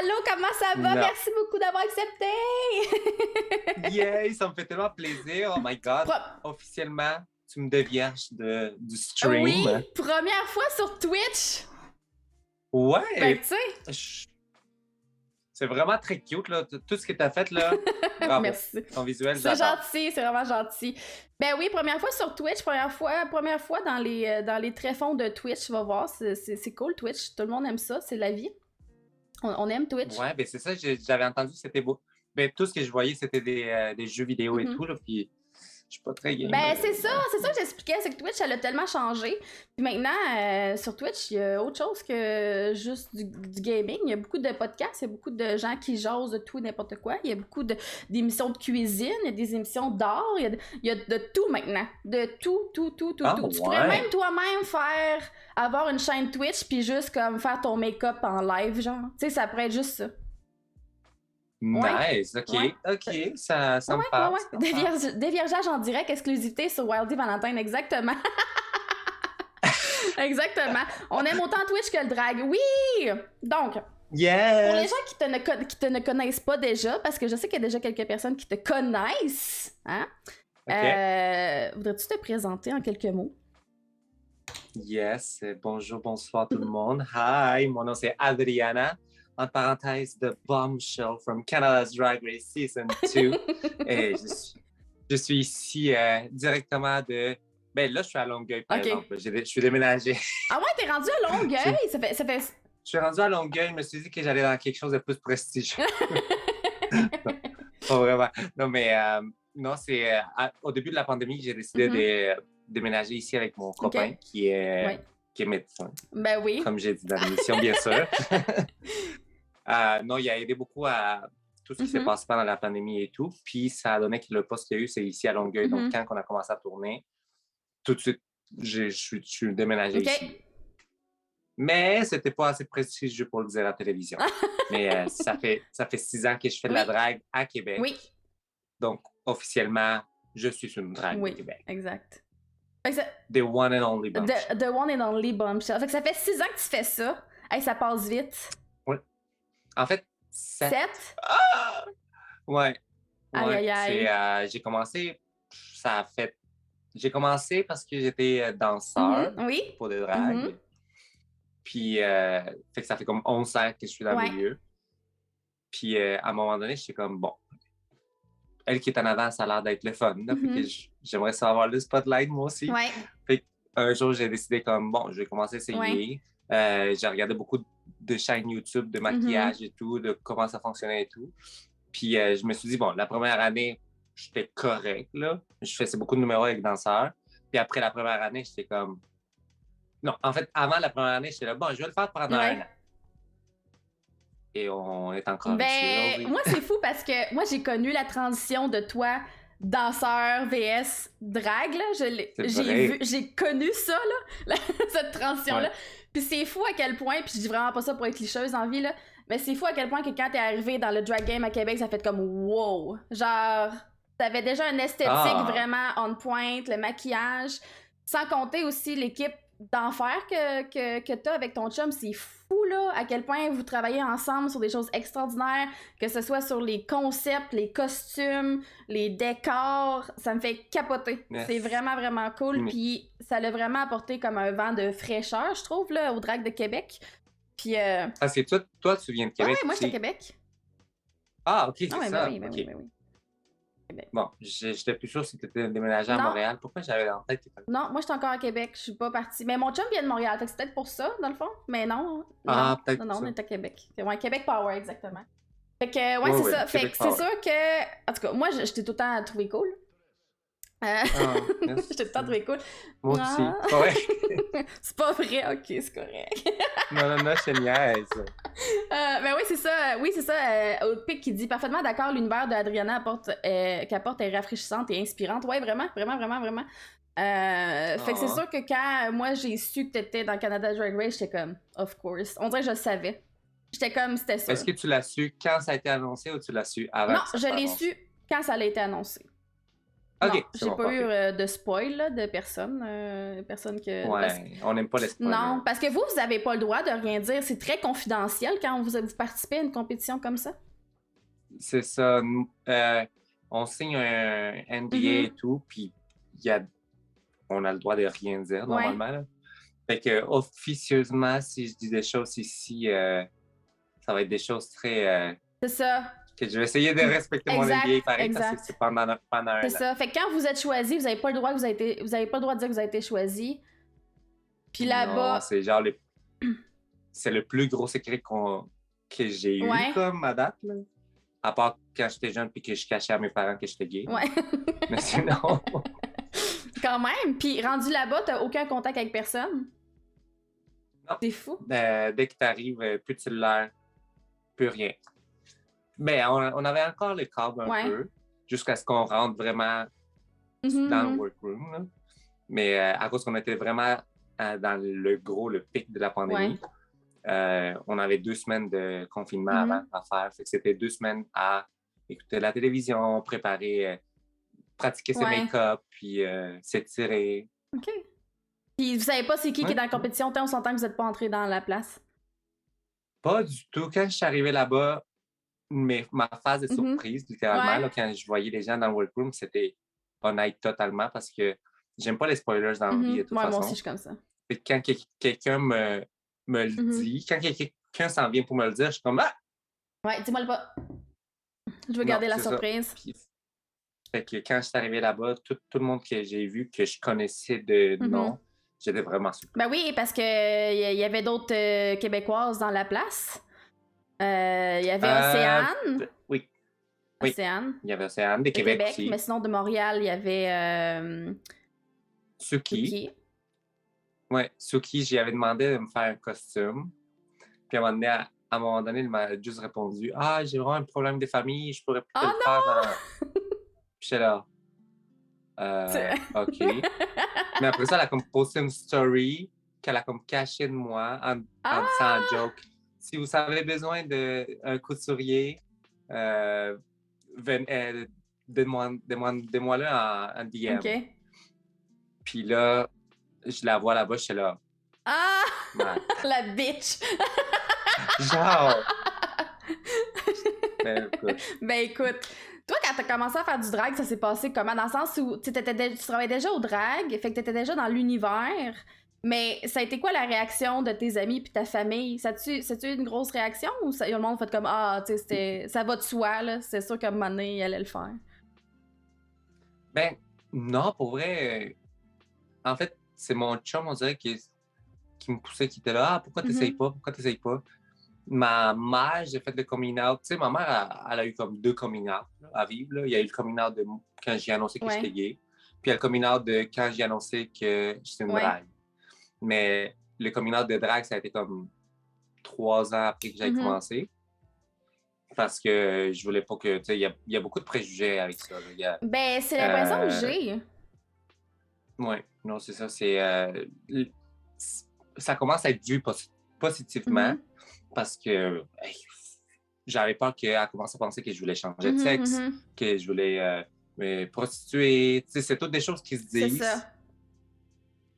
Allô, comment ça va? Non. Merci beaucoup d'avoir accepté! Yay, ça me fait tellement plaisir. Oh my God. Officiellement, tu me dévierges du Oui, stream. première fois sur Twitch! Ouais, Tu sais, c'est vraiment très cute, là. Tout ce que tu as fait, là. Bravo. merci. Ton visuel, C'est j'adore. gentil, c'est vraiment gentil. Ben oui, première fois sur Twitch, première fois dans les tréfonds de Twitch, tu vas voir, c'est cool Twitch, tout le monde aime ça, c'est la vie. On aime Twitch. Ouais, ben c'est ça, j'avais entendu que c'était beau. Ben, tout ce que je voyais, c'était des jeux vidéo et tout, là. Puis, je suis pas très game. Ben c'est ça que j'expliquais, c'est que Twitch, elle a tellement changé. Puis maintenant, sur Twitch, il y a autre chose que juste du gaming. Il y a beaucoup de podcasts, il y a beaucoup de gens qui jasent de tout et n'importe quoi. Il y a beaucoup d'émissions de cuisine, il y a des émissions d'art, il y a de tout maintenant. De tout. Ah, Tu pourrais ouais. même toi-même avoir une chaîne Twitch puis juste comme faire ton make-up en live, genre. Tu sais, ça pourrait être juste ça. Nice, ok, Ouais. ok, ça me parle. ça me parle. Déviergeage en direct, exclusivité sur Wildy Valentine, exactement. Exactement. On aime autant Twitch que le drag. Oui! Donc, pour les Yes! gens qui te ne connaissent pas déjà, parce que je sais qu'il y a déjà quelques personnes qui te connaissent, hein? Ok. Voudrais-tu te présenter en quelques mots? Yes, bonjour, bonsoir tout le monde. Hi, mon nom c'est Adriana, entre parenthèses, The Bombshell from Canada's Drag Race Season 2. Et je suis ici directement de... Ben là, je suis à Longueuil, par exemple. Je suis déménagé. Ah ouais, t'es rendu à Longueuil? Ça fait... Je suis rendu à Longueuil, je me suis dit que j'allais dans quelque chose de plus prestigieux. Non, pas vraiment. Non, mais non, c'est au début de la pandémie, j'ai décidé de déménager ici avec mon copain qui est médecin. Ben oui. Comme j'ai dit dans l'émission, bien sûr. Non, il a aidé beaucoup à tout ce qui s'est passé pendant la pandémie et tout. Puis ça a donné que le poste qu'il y a eu, c'est ici à Longueuil. Donc, quand on a commencé à tourner, tout de suite, je suis déménagé ici. Mais c'était pas assez prestigieux pour le dire à la télévision. Mais ça fait 6 ans que je fais de la drague à Québec. Oui. Donc, officiellement, je suis une drague de Québec. Exact. The one and only bombshell. The one and only bombshell. Fait que ça fait 6 ans que tu fais ça. Hey, ça passe vite. Oui. En fait, 7. Ah! Ouais. Aïe. J'ai commencé, j'ai commencé parce que j'étais danseur pour des dragues. Puis, fait que ça fait comme 11 ans que je suis dans le milieu. Puis, à un moment donné, j'étais comme, bon, elle qui est en avant, ça a l'air d'être le fun. Fait que j'aimerais savoir le spotlight, moi aussi. Fait qu'un jour, j'ai décidé comme, bon, je vais commencer à essayer. J'ai regardé beaucoup de chaînes YouTube, de maquillage et tout, de comment ça fonctionnait et tout. Puis, je me suis dit, bon, la première année, j'étais correct, là. Je faisais beaucoup de numéros avec danseurs. Puis après la première année, j'étais comme... Non, en fait, avant la première année, j'étais là, bon, je vais le faire pendant un an. Et on est encore ici. Moi, c'est fou parce que moi, j'ai connu la transition de toi, danseur vs drag, là. J'ai connu ça, là, cette transition-là. Puis c'est fou à quel point, puis je dis vraiment pas ça pour être clicheuse en vie, là, mais c'est fou à quel point que quand t'es arrivé dans le drag game à Québec, ça fait comme wow! Genre, t'avais déjà une esthétique vraiment on point, le maquillage, sans compter aussi l'équipe d'enfer que t'as avec ton chum, c'est fou là, à quel point vous travaillez ensemble sur des choses extraordinaires, que ce soit sur les concepts, les costumes, les décors, ça me fait capoter. Yes. C'est vraiment, vraiment cool, puis ça l'a vraiment apporté comme un vent de fraîcheur, je trouve, là, au drag de Québec. Puis Ah, c'est toi, tu viens de Québec? Ouais, moi, je suis à Québec. Ah, ok, c'est ça. Ben oui. Bon, j'étais plus sûr si tu étais déménagé à Montréal. Pourquoi j'avais en tête? Non, moi, je suis encore à Québec. Je suis pas partie. Mais mon chum vient de Montréal. Fait que c'est peut-être pour ça, dans le fond. Mais non. Peut-être. Non, on est à Québec. Ouais, Québec Power, exactement. Fait que, ouais, c'est ça. Fait que c'est sûr que. En tout cas, moi, je t'ai tout le temps trouvé cool. Je t'ai tout le temps trouvé cool. Moi aussi. Ouais. C'est pas vrai, ok, c'est correct. non, c'est niaise. Ben oui, c'est ça. Oui, c'est ça. Outpick qui dit parfaitement d'accord, l'univers d'Adriana qu'apporte est rafraîchissante et inspirante. Ouais, vraiment. Fait que c'est sûr que quand moi j'ai su que t'étais dans Canada Drag Race, j'étais comme, of course. On dirait que je le savais. J'étais comme, c'était ça. Est-ce que tu l'as su quand ça a été annoncé ou tu l'as su avant? Non, je l'ai su quand ça a été annoncé. Non, j'ai pas eu de spoil là, de personne. Personne que. Ouais, on n'aime pas les spoilers. Non, parce que vous avez pas le droit de rien dire. C'est très confidentiel quand vous participez à une compétition comme ça. C'est ça. On signe un NDA et tout, puis on a le droit de rien dire normalement. Là. Fait que officieusement, si je dis des choses ici, ça va être des choses très. C'est ça. Que je vais essayer de respecter mon NDA pareil parce que c'est pendant un an. C'est ça. Fait que quand vous êtes choisi, vous n'avez pas le droit vous avez pas le droit de dire que vous avez été choisi. Puis là-bas. Non, c'est genre c'est le plus gros secret que j'ai eu comme à date. Là. À part quand j'étais jeune puis que je cachais à mes parents que j'étais gay. Ouais. Mais sinon. Quand même. Puis rendu là-bas, t'as aucun contact avec personne? Non. C'est fou. Dès que t'arrives, plus de cellulaire, plus rien. Mais on avait encore le câble un peu, jusqu'à ce qu'on rentre vraiment dans le workroom. Là. Mais à cause qu'on était vraiment dans le pic de la pandémie, on avait 2 semaines de confinement avant à faire. Fait que c'était 2 semaines à écouter la télévision, préparer, pratiquer ses make-up, puis s'étirer. OK. Puis vous savez pas c'est qui est dans la compétition, on s'entend que vous n'êtes pas entré dans la place? Pas du tout. Quand je suis arrivé là-bas, ma phase de surprise, littéralement, là, quand je voyais les gens dans le workroom, c'était honnête totalement parce que j'aime pas les spoilers dans la vie de toute façon. Moi aussi, je suis comme ça. Et quand quelqu'un me le dit, quand quelqu'un s'en vient pour me le dire, je suis comme « Ah! » Ouais, dis-moi le pas. Je veux garder la surprise. Puis, fait que quand je suis arrivé là-bas, tout le monde que j'ai vu, que je connaissais de nom, j'étais vraiment surpris. Ben oui, parce que y avait d'autres Québécoises dans la place. Il y avait Océane. Oui. Océane. Il y avait Océane de Québec aussi. Mais sinon, de Montréal, il y avait Suki. Ouais, Suki, j'y avais demandé de me faire un costume. Puis à un moment donné, elle m'a juste répondu « Ah, j'ai vraiment un problème de famille, je pourrais plus te le faire. » Puis j'étais là. OK. Mais après ça, elle a comme posté une story qu'elle a comme cachée de moi en disant un joke. Si vous avez besoin d'un couturier, demandez-moi-le en DM. OK. Puis là, je la vois là-bas, je suis là. Ah! La bitch! Genre! Ben écoute, toi, quand t'as commencé à faire du drag, ça s'est passé comment? Dans le sens où tu travaillais déjà au drag, fait que t'étais déjà dans l'univers, mais ça a été quoi la réaction de tes amis puis ta famille? C'est-tu une grosse réaction ou le monde fait comme « Ah, tu sais, ça va de soi, là, c'est sûr qu'à un moment donné, il allait le faire ». Ben, non, pour vrai, en fait, c'est mon chum, on dirait, qui me poussait, qui était là « Ah, pourquoi t'essayes pas? Pourquoi t'essayes pas? » Ma mère, j'ai fait le coming out. Tu sais, ma mère, elle a eu comme 2 coming out à vivre. Là. Il y a eu le coming out de quand j'ai annoncé que j'étais gay. Puis il y a le coming out de quand j'ai annoncé que j'étais une drague. Mais le coming out de drague, ça a été comme 3 ans après que j'ai commencé. Parce que je voulais pas que... Tu sais, il y a beaucoup de préjugés avec ça. Ben, c'est l'impression que j'ai. Oui, non, c'est ça. Ça commence à être vu positivement. Parce que j'avais peur qu'elle commence à penser que je voulais changer de sexe, que je voulais me prostituer. Tu sais, c'est toutes des choses qui se disent,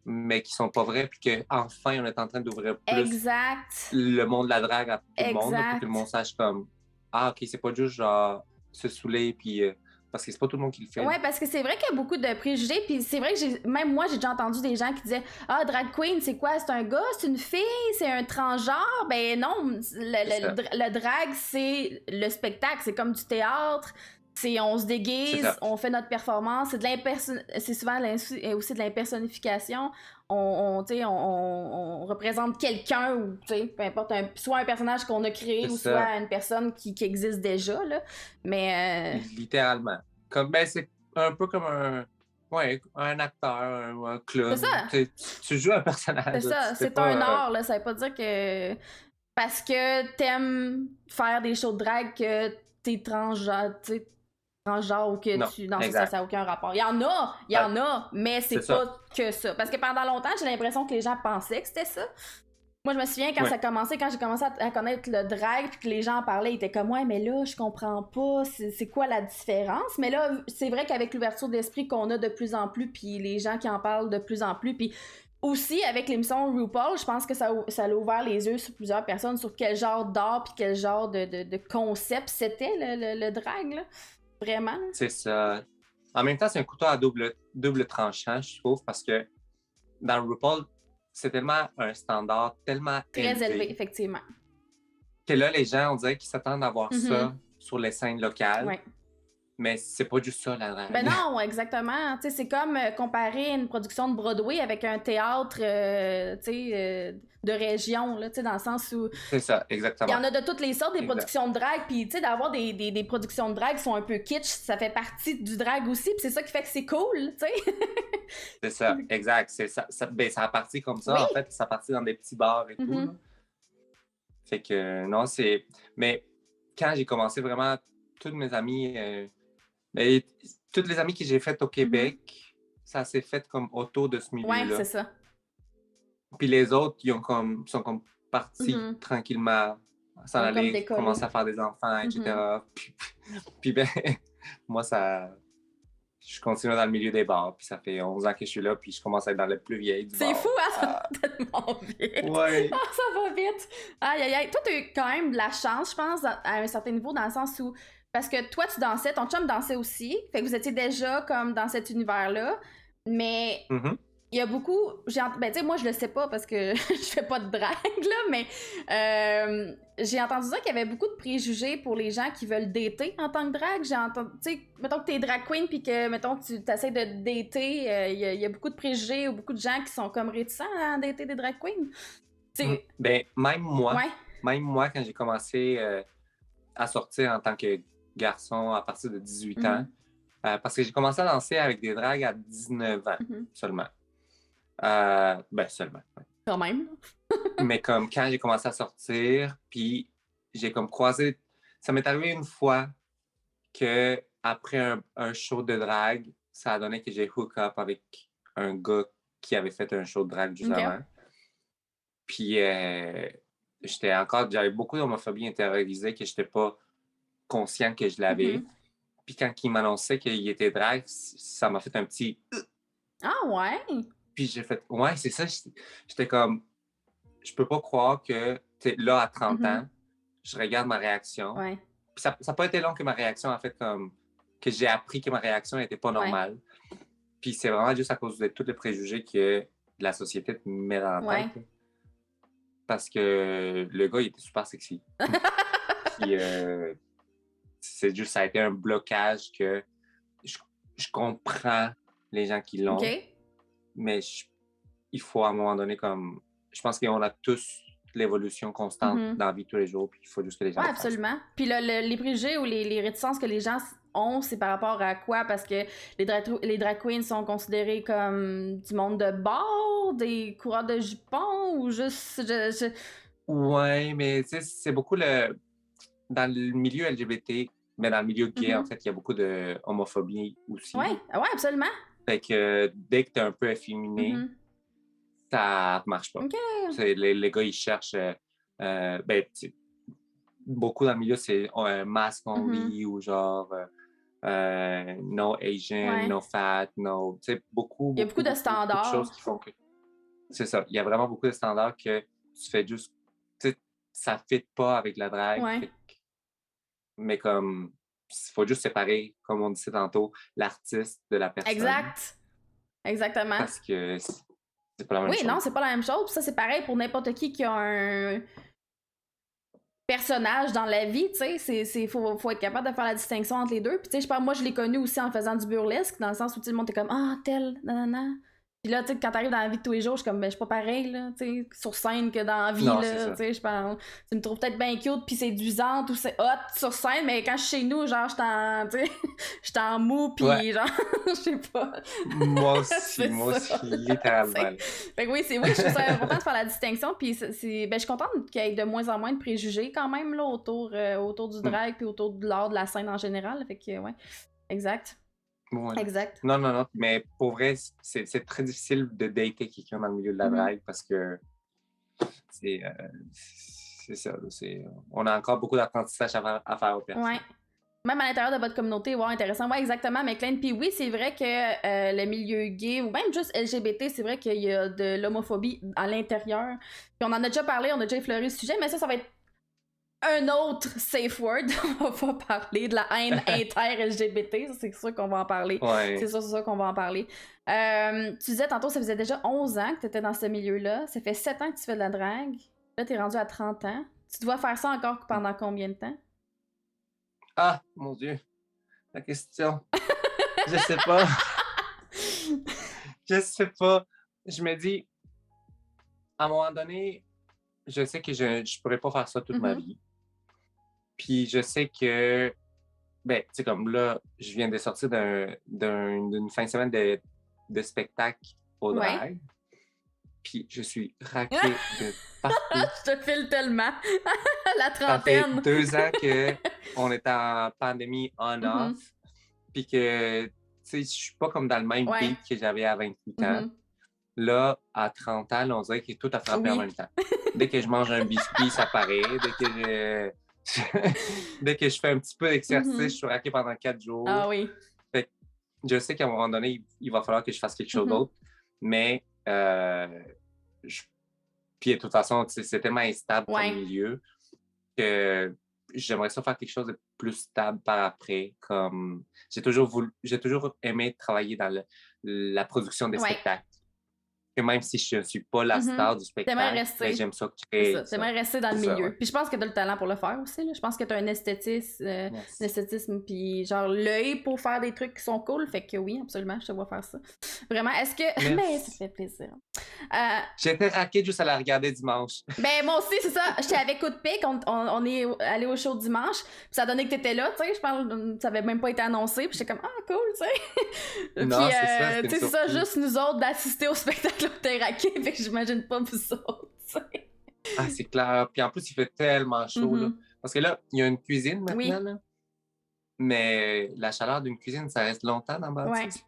mais qui sont pas vraies. Puis qu'enfin, on est en train d'ouvrir plus le monde de la drague à tout le monde. Là, pour que le monde sache comme « Ah, OK, c'est pas juste genre se saouler, puis... parce que c'est pas tout le monde qui le fait. Ouais, parce que c'est vrai qu'il y a beaucoup de préjugés, puis c'est vrai que même moi, j'ai déjà entendu des gens qui disaient « Ah, drag queen, c'est quoi? C'est un gars? C'est une fille? C'est un transgenre? » Ben non, le drag, c'est le spectacle, c'est comme du théâtre, on se déguise, on fait notre performance, c'est souvent aussi de l'impersonnification. On représente quelqu'un ou peu importe, soit un personnage qu'on a créé ou soit une personne qui existe déjà là. Mais littéralement. C'est un peu comme un acteur, un clown. C'est ça. Tu joues un personnage. C'est ça, c'est un art là, ça veut pas dire que parce que t'aimes faire des shows de drague que t'es transgenre, ou que non, ça n'a aucun rapport. Il y en a, mais c'est pas que ça. Parce que pendant longtemps, j'ai l'impression que les gens pensaient que c'était ça. Moi, je me souviens quand quand j'ai commencé à connaître le drag, puis que les gens en parlaient, ils étaient comme, ouais, mais là, je comprends pas, c'est quoi la différence? Mais là, c'est vrai qu'avec l'ouverture d'esprit qu'on a de plus en plus, puis les gens qui en parlent de plus en plus, puis aussi avec l'émission RuPaul, je pense que ça a ouvert les yeux sur plusieurs personnes sur quel genre d'art, puis quel genre de concept c'était le drag, là. Vraiment. C'est ça. En même temps, c'est un couteau à double tranchant, je trouve, parce que dans RuPaul, c'est tellement un standard tellement très élevé, effectivement. Que là, les gens, on dirait qu'ils s'attendent à voir ça sur les scènes locales. Ouais. Mais c'est pas juste ça, la drague. Ben non, exactement. Tu sais, c'est comme comparer une production de Broadway avec un théâtre de région, là, tu sais, dans le sens où... C'est ça, exactement. Il y en a de toutes les sortes, des productions de drague, puis tu sais, d'avoir des productions de drague qui sont un peu kitsch, ça fait partie du drag aussi, puis c'est ça qui fait que c'est cool, tu sais. C'est ça, exact. C'est ça, ben, ça a parti comme ça, en fait. Ça a parti dans des petits bars et tout. Là. Fait que, non, c'est... Mais quand j'ai commencé vraiment, toutes mes amies... Mais toutes les amies que j'ai faites au Québec, ça s'est fait comme autour de ce milieu-là. Ouais, c'est ça. Puis les autres, sont comme partis tranquillement, s'en aller, commencer à faire des enfants, etc. Puis ben, moi, je continue dans le milieu des bars, puis ça fait 11 ans que je suis là, puis je commence à être dans le plus vieil du bar. C'est fou, hein, ça va tellement vite. Ouais. Ah, ça va vite. Aïe, aïe, aïe. Toi, t'as eu quand même de la chance, je pense, à un certain niveau, dans le sens où... Parce que toi, tu dansais, ton chum dansait aussi, fait que vous étiez déjà comme dans cet univers-là, mais il y a beaucoup... Ben, tu sais, moi, je le sais pas parce que je fais pas de drague, là, mais j'ai entendu dire qu'il y avait beaucoup de préjugés pour les gens qui veulent dater en tant que drague. J'ai entendu... Tu sais, mettons que t'es drag queen puis que, mettons que tu essaies de dater, il y a beaucoup de préjugés ou beaucoup de gens qui sont comme réticents à dater des drag queens. Ben, même moi, quand j'ai commencé à sortir en tant que garçon à partir de 18 ans, parce que j'ai commencé à danser avec des dragues à 19 ans seulement. Ben, seulement. Ouais. Quand même. Mais comme quand j'ai commencé à sortir, puis j'ai comme croisé... Ça m'est arrivé une fois que après un show de drague, ça a donné que j'ai hook up avec un gars qui avait fait un show de drague juste avant. Puis j'avais beaucoup d'homophobie intériorisée que j'étais pas conscient que je l'avais. Puis quand il m'annonçait qu'il était drague, ça m'a fait un petit... Ah ouais? Puis j'ai fait... Ouais, c'est ça. J'étais comme... Je peux pas croire que, là, à 30 ans, je regarde ma réaction. Ouais. Puis ça n'a pas été long que ma réaction a fait comme... Que j'ai appris que ma réaction n'était pas normale. Puis c'est vraiment juste à cause de tous les préjugés que la société te met dans la tête. Parce que le gars, il était super sexy. Puis c'est juste, ça a été un blocage que je comprends les gens qui l'ont. Mais il faut à un moment donné comme... Je pense qu'on a tous l'évolution constante dans la vie de tous les jours, puis il faut juste que les gens... Oui, absolument. Puis les préjugés ou les réticences que les gens ont, c'est par rapport à quoi? Parce que les drag queens sont considérés comme du monde de bord, des coureurs de jupons, ou juste... Ouais, mais tu sais, c'est beaucoup dans le milieu LGBT, mais dans le milieu gay, en fait, il y a beaucoup de homophobie aussi. Oui, ouais, absolument. Fait que dès que t'es un peu efféminé, ça marche pas. Les gars, ils cherchent... ben, beaucoup dans le milieu, c'est un masque only ou genre no Asian, no fat, no... Tu sais, beaucoup... Il y a beaucoup de standards. Beaucoup de choses qui font que... C'est ça. Il y a vraiment beaucoup de standards que tu fais juste... Tu sais, ça ne fit pas avec la drague. Mais comme... Il faut juste séparer, comme on disait tantôt, l'artiste de la personne. Exact. Exactement. Parce que c'est pas la même chose. Oui, non, c'est pas la même chose. Ça, c'est pareil pour n'importe qui a un personnage dans la vie, tu sais. Faut être capable de faire la distinction entre les deux. Puis, tu sais, moi, je l'ai connu aussi en faisant du burlesque, dans le sens où, tout le monde est comme « Ah, tel, nanana ». Puis là, tu sais, quand t'arrives dans la vie de tous les jours, je suis comme, ben, je suis pas pareil, là, tu sais, sur scène que dans la vie, non, là, tu sais, je pense, tu me trouves peut-être bien cute, puis séduisante, ou c'est hot sur scène, mais quand je suis chez nous, genre, j'étais en mou, puis genre, je sais pas. Moi aussi, littéralement. Fait que oui, je trouve ça important de faire la distinction, puis ben, je suis contente qu'il y ait de moins en moins de préjugés, quand même, là, autour du drag, puis autour de l'art de la scène en général, fait que, ouais, exact. Ouais. Exact. Non, mais pour vrai, c'est très difficile de dater quelqu'un dans le milieu de la drague parce que c'est ça. On a encore beaucoup d'apprentissage à faire aux personnes. Ouais. Même à l'intérieur de votre communauté, ouais, intéressant. Ouais, exactement, McLean. Puis oui, c'est vrai que le milieu gay, ou même juste LGBT, c'est vrai qu'il y a de l'homophobie à l'intérieur. Puis on en a déjà parlé, on a déjà effleuré le sujet, mais ça va être un autre safe word. On va pas parler de la haine inter-LGBT, c'est sûr qu'on va en parler. Ouais. C'est sûr qu'on va en parler. Tu disais tantôt, ça faisait déjà 11 ans que tu étais dans ce milieu-là. Ça fait 7 ans que tu fais de la drague. Là, t'es rendu à 30 ans. Tu dois faire ça encore pendant combien de temps? Ah, mon Dieu. La question. Je sais pas. Je sais pas. Je me dis, à un moment donné, je sais que je pourrais pas faire ça toute ma vie. Puis je sais que, ben, tu sais, comme là, je viens de sortir d'une fin de semaine de spectacle au drag. Puis je suis raquée de partout. Je te file tellement. La trentaine. Ça fait 2 ans qu'on est en pandémie on-off. Puis que, tu sais, je suis pas comme dans le même beat que j'avais à 28 ans. Là, à 30 ans, on dirait que tout a frappé en même temps. Dès que je mange un biscuit, ça paraît. Dès que je fais un petit peu d'exercice, je suis raquée pendant 4 jours. Ah oui. Fait que je sais qu'à un moment donné, il va falloir que je fasse quelque chose d'autre. Mais, puis de toute façon, c'est tellement instable comme milieu que j'aimerais ça faire quelque chose de plus stable par après. Comme j'ai toujours aimé travailler dans la production des spectacles. Et même si je ne suis pas la star du spectacle, mais j'aime ça créer. C'est ça. T'aimerais rester dans le milieu. Puis je pense que t'as le talent pour le faire aussi. Là. Je pense que t'as un esthétisme puis genre l'œil pour faire des trucs qui sont cool. Fait que oui, absolument, je te vois faire ça. Vraiment, est-ce que... Mais ça fait plaisir. J'étais raquée juste à la regarder dimanche. Ben moi aussi, c'est ça. J'étais avec Coup de pic, on est allé au show dimanche, puis ça a donné que t'étais là, tu sais, je parle, ça avait même pas été annoncé, puis j'étais comme ah cool, tu sais. Non, puis c'est ça, juste nous autres d'assister au spectacle où t'es raqué, fait que j'imagine pas vous autres, tu sais. Ah c'est clair, puis en plus il fait tellement chaud là, parce que là il y a une cuisine maintenant là, mais la chaleur d'une cuisine ça reste longtemps dans le bâtisse.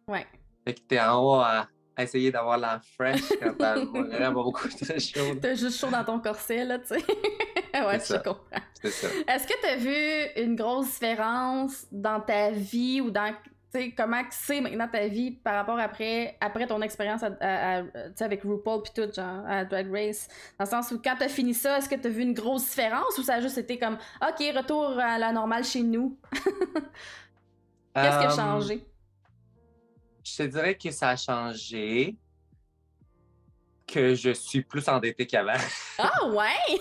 Ouais. Fait que t'es en haut à essayer d'avoir l'air fresh quand t'as vraiment beaucoup de chaud. T'as juste chaud dans ton corset, là, tu sais. Ouais, je comprends. C'est ça. Est-ce que t'as vu une grosse différence dans ta vie ou dans, tu sais, comment c'est maintenant ta vie par rapport après ton expérience avec RuPaul pis tout, genre, à Drag Race? Dans le sens où quand t'as fini ça, est-ce que t'as vu une grosse différence ou ça a juste été comme, OK, retour à la normale chez nous? Qu'est-ce qui a changé? Je te dirais que ça a changé, que je suis plus endettée qu'avant. Ah ouais?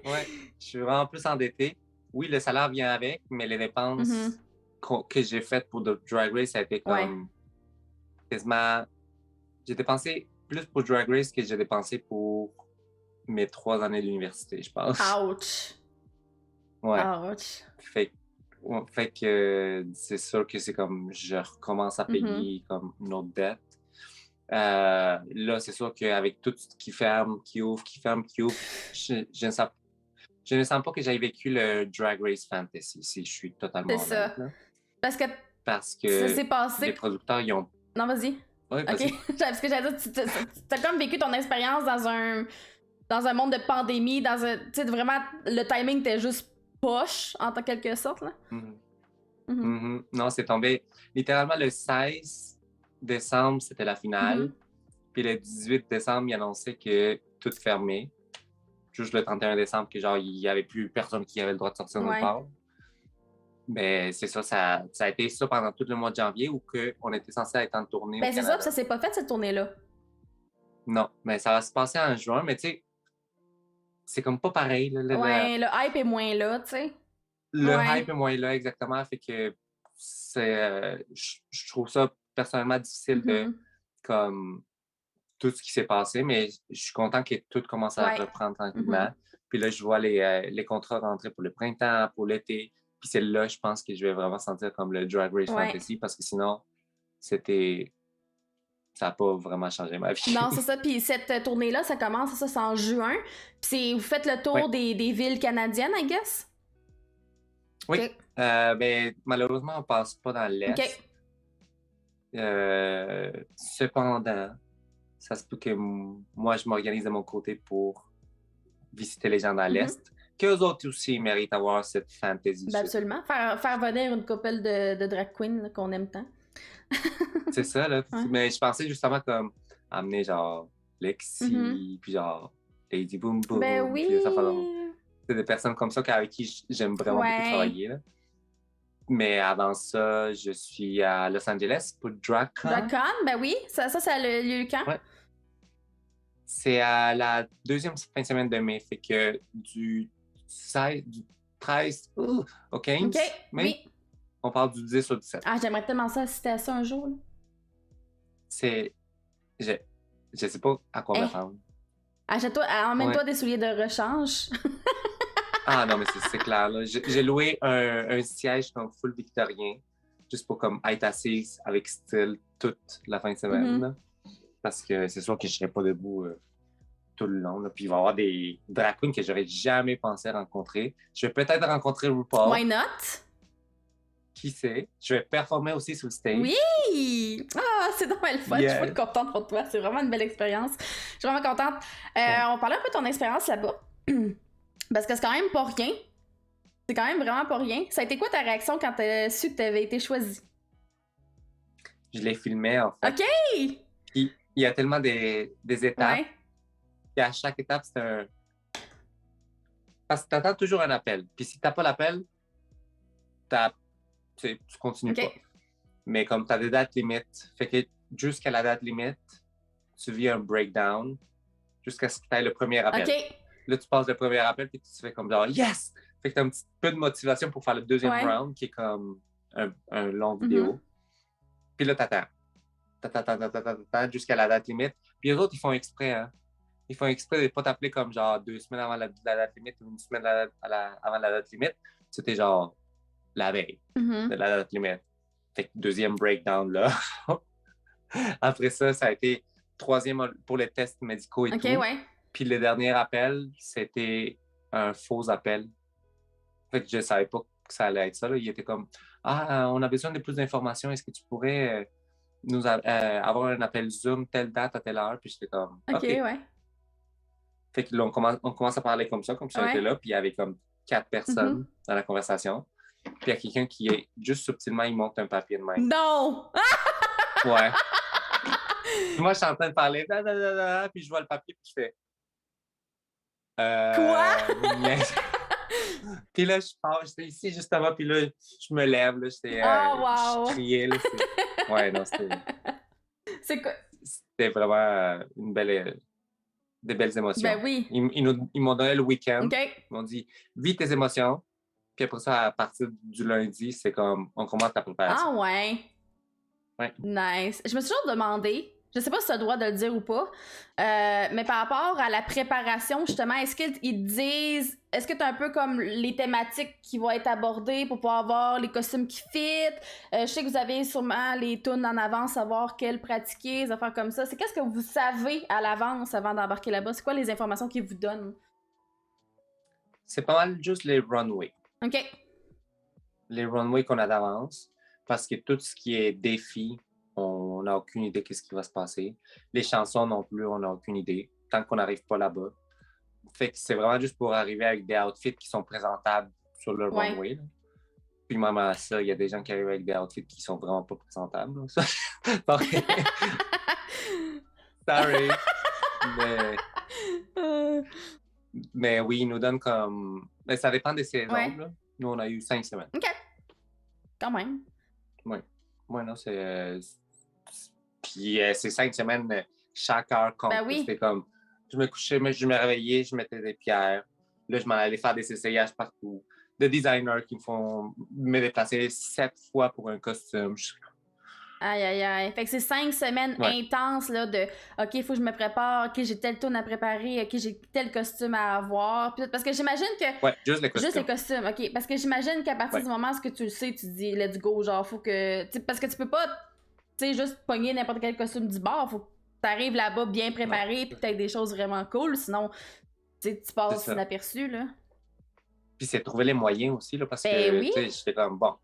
Ouais, je suis vraiment plus endettée. Oui, le salaire vient avec, mais les dépenses que j'ai faites pour Drag Race, ça a été comme quasiment... J'ai dépensé plus pour Drag Race que j'ai dépensé pour mes 3 années d'université, je pense. Ouch! Ouais. Ouch! Fait que c'est sûr que c'est comme je recommence à payer comme une autre dette. Là, c'est sûr qu'avec tout ce qui ferme, qui ouvre, je ne sens pas que j'ai vécu le Drag Race Fantasy, si je suis totalement honnête. C'est ça. Là. Parce que ça s'est passé... les producteurs, ils ont... Non, vas-y. Oui, vas-y. OK. Parce que j'allais dire, t'as comme vécu ton expérience dans un monde de pandémie, tu sais, vraiment, le timing était juste poche, en quelque sorte, là. Non, c'est tombé littéralement le 16 décembre, c'était la finale. Puis le 18 décembre, il annonçait que tout fermait. Juste le 31 décembre, que genre, il n'y avait plus personne qui avait le droit de sortir nulle part. Mais c'est ça, ça a été ça pendant tout le mois de janvier où on était censé être en tournée. Ben c'est ça, puis ça s'est pas fait cette tournée-là. Non, mais ça va se passer en juin, mais tu sais, c'est comme pas pareil. Là, le hype est moins là, tu sais. Le hype est moins là, exactement. Fait que je trouve ça personnellement difficile de comme tout ce qui s'est passé, mais je suis content que tout commence à reprendre tranquillement. Puis là, je vois les contrats rentrer pour le printemps, pour l'été. Puis c'est là, je pense que je vais vraiment sentir comme le Drag Race Fantasy, parce que sinon, ça n'a pas vraiment changé ma vie. Non, c'est ça. Puis cette tournée-là, ça commence, ça, c'est en juin. Puis vous faites le tour des villes canadiennes, I guess? Oui. Okay. Ben, malheureusement, on ne passe pas dans l'Est. Okay. Cependant, ça se peut que moi, je m'organise de mon côté pour visiter les gens dans l'Est. Qu'eux autres aussi méritent d'avoir cette fantasy. Ben absolument. Faire venir une couple de drag queens qu'on aime tant. C'est ça, là. Ouais. Mais je pensais justement comme amener genre Lexi, puis genre Lady Boom Boom. Ben oui! C'est des personnes comme ça avec qui j'aime vraiment beaucoup travailler, là. Mais avant ça, je suis à Los Angeles pour DragCon. DragCon, ben oui. Ça a lieu quand? Ouais. C'est à la deuxième fin de semaine de mai. Fait que du 13 au 15 mai, oui. On parle du 10 au 17. Ah, j'aimerais tellement ça assister à ça un jour. Là. C'est... Je sais pas à quoi m'attendre. Emmène-toi des souliers de rechange. Ah non, mais c'est clair. Là. J'ai loué un siège comme full victorien, juste pour comme être assise avec style toute la fin de semaine. Là. Parce que c'est sûr que je ne serai pas debout tout le long. Là. Puis il va y avoir des drag queens que j'aurais jamais pensé rencontrer. Je vais peut-être rencontrer RuPaul. Why not? Qui sait? Je vais performer aussi sur le stage. Oui! Ah, c'est dommage le fun. Yeah. Je suis contente pour toi. C'est vraiment une belle expérience. Je suis vraiment contente. On parlait un peu de ton expérience là-bas. Parce que c'est quand même pas rien. C'est quand même vraiment pas rien. Ça a été quoi ta réaction quand t'as su que t'avais été choisie? Je les filmais, en fait. OK! Puis, il y a tellement des étapes. Ouais. Et à chaque étape, c'est un... Parce que t'attends toujours un appel. Puis si t'as pas l'appel, tu continues pas. Mais comme t'as des dates limites, fait que jusqu'à la date limite, tu vis un breakdown jusqu'à ce que t'aies le premier appel. OK. Là, tu passes le premier appel et tu fais comme genre « Yes! » Fait que t'as un petit peu de motivation pour faire le deuxième round qui est comme un long vidéo. Puis là, t'attends jusqu'à la date limite. Puis les autres, ils font exprès, hein. Ils font exprès de ne pas t'appeler comme genre 2 semaines avant la date limite ou 1 semaine avant la date limite. C'était genre la veille de la date limite. Fait que deuxième breakdown là. Après ça, ça a été troisième pour les tests médicaux et tout. Ouais. Puis le dernier appel, c'était un faux appel. Fait que je savais pas que ça allait être ça. Là. Il était comme « Ah, on a besoin de plus d'informations. Est-ce que tu pourrais nous avoir un appel Zoom, telle date à telle heure? » Puis j'étais comme « OK. » ouais. Fait que là, on commence à parler comme ça était là. Puis il y avait comme 4 personnes dans la conversation. Puis il y a quelqu'un qui est juste subtilement, il monte un papier de main. Non! Ouais. Puis moi, je suis en train de parler, puis je vois le papier, puis je fais... Quoi? Puis là, je pars, j'étais ici juste avant, puis là, je me lève, là, wow. Je criais, là. Ouais, non, c'était... C'est quoi? C'était vraiment des belles émotions. Ben oui. Ils m'ont donné le week-end. OK. Ils m'ont dit, vis tes émotions. Puis après ça, à partir du lundi, c'est comme, on commence la préparation. Ah ouais? Ouais. Nice. Je me suis toujours demandé, je sais pas si tu as le droit de le dire ou pas, mais par rapport à la préparation, justement, est-ce qu'ils disent, est-ce que tu as un peu comme les thématiques qui vont être abordées pour pouvoir avoir les costumes qui fit? Je sais que vous avez sûrement les tunes en avance, savoir quelles pratiquer, des affaires comme ça. C'est qu'est-ce que vous savez à l'avance avant d'embarquer là-bas? C'est quoi les informations qu'ils vous donnent? C'est pas mal juste les runways. OK. Les runways qu'on a d'avance, parce que tout ce qui est défi, on n'a aucune idée de ce qui va se passer. Les chansons non plus, on n'a aucune idée, tant qu'on n'arrive pas là-bas. Fait que c'est vraiment juste pour arriver avec des outfits qui sont présentables sur le runway. Là. Puis même à ça, il y a des gens qui arrivent avec des outfits qui sont vraiment pas présentables. Sorry. Mais oui, ils nous donnent comme... Mais ça dépend des saisons. Là. Nous, on a eu 5 semaines. OK. Quand même. Oui. Moi, non, c'est... Puis c'est 5 semaines, chaque heure compte. Ben oui. C'était comme... Je me couchais, je me réveillais, je mettais des pierres. Là, je m'en allais faire des essayages partout. Des designers qui me déplacer 7 fois pour un costume. Aïe, aïe, aïe. Fait que c'est 5 semaines intenses, là, de OK, il faut que je me prépare, OK, j'ai telle tourne à préparer, OK, j'ai tel costume à avoir. Puis, parce que j'imagine que... Ouais, juste les costumes. Juste les costumes, OK. Parce que j'imagine qu'à partir du moment où tu le sais, tu te dis, let's go, genre, faut que... T'sais, parce que tu peux pas, tu sais, juste pogner n'importe quel costume du bar. Faut que t'arrives là-bas bien préparé, puis que t'aies des choses vraiment cool. Sinon, tu passes inaperçu, là. Puis c'est trouver les moyens aussi, là, parce que, oui. tu sais, j'étais comme, bon...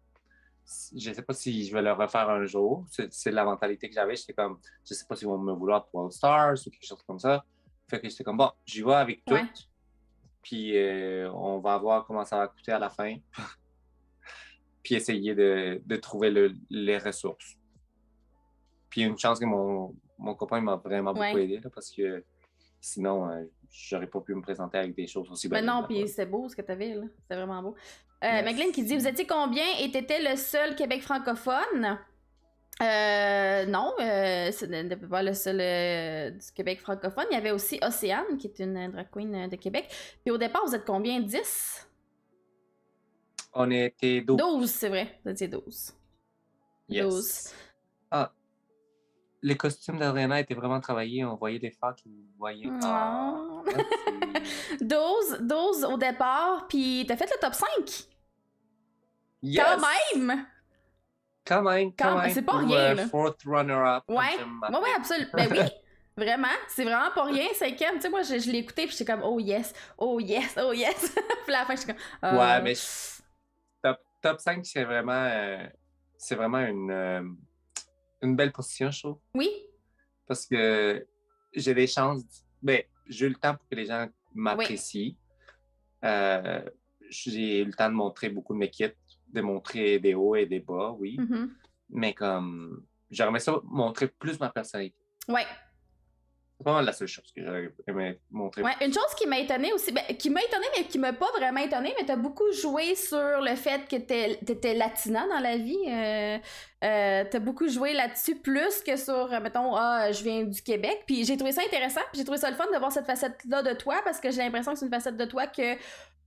je sais pas si je vais le refaire un jour. C'est la mentalité que j'avais. J'étais comme, je sais pas s'ils vont me vouloir pour All Stars ou quelque chose comme ça. Fait que j'étais comme, bon, j'y vais avec tout. Puis on va voir comment ça va coûter à la fin. Puis essayer de trouver les ressources. Puis une chance que mon copain m'a vraiment beaucoup aidé, là, parce que sinon, j'aurais pas pu me présenter avec des choses aussi belles. Mais non, puis c'est beau ce que tu avais, là. C'était vraiment beau. Magdalene qui dit, vous étiez combien et t'étais le seul Québec francophone? Non, ce n'était pas le seul du Québec francophone. Il y avait aussi Océane, qui est une drag queen de Québec. Puis au départ, vous êtes combien? 10? On était 12. 12, c'est vrai. Vous étiez 12. Yes. 12. Ah, les costumes d'Adriana étaient vraiment travaillés. On voyait des phares qui voyaient. Oh. 12 au départ, puis t'as fait le top 5. Yes. Quand même. C'est pas rien, là. Fourth runner-up. Ouais, absolument. Ben oui, vraiment. C'est vraiment pas rien. 5e, tu sais, moi, je l'ai écouté, puis j'étais comme, oh yes. Puis à la fin, je suis comme... Ouais, mais top 5, c'est vraiment une belle position, je trouve. Oui. Parce que j'ai des chances... j'ai eu le temps pour que les gens m'apprécient. J'ai eu le temps de montrer beaucoup de mes kits, de montrer des hauts et des bas, oui. Mm-hmm. Mais comme... J'aimerais ça montrer plus ma personnalité. Ouais. C'est pas mal la seule chose que j'aurais aimé montrer. Ouais, une chose qui m'a étonnée aussi, mais qui m'a pas vraiment étonnée, mais t'as beaucoup joué sur le fait que t'étais latina dans la vie. T'as beaucoup joué là-dessus, plus que sur, mettons, je viens du Québec. Puis j'ai trouvé ça intéressant, puis j'ai trouvé ça le fun de voir cette facette-là de toi, parce que j'ai l'impression que c'est une facette de toi que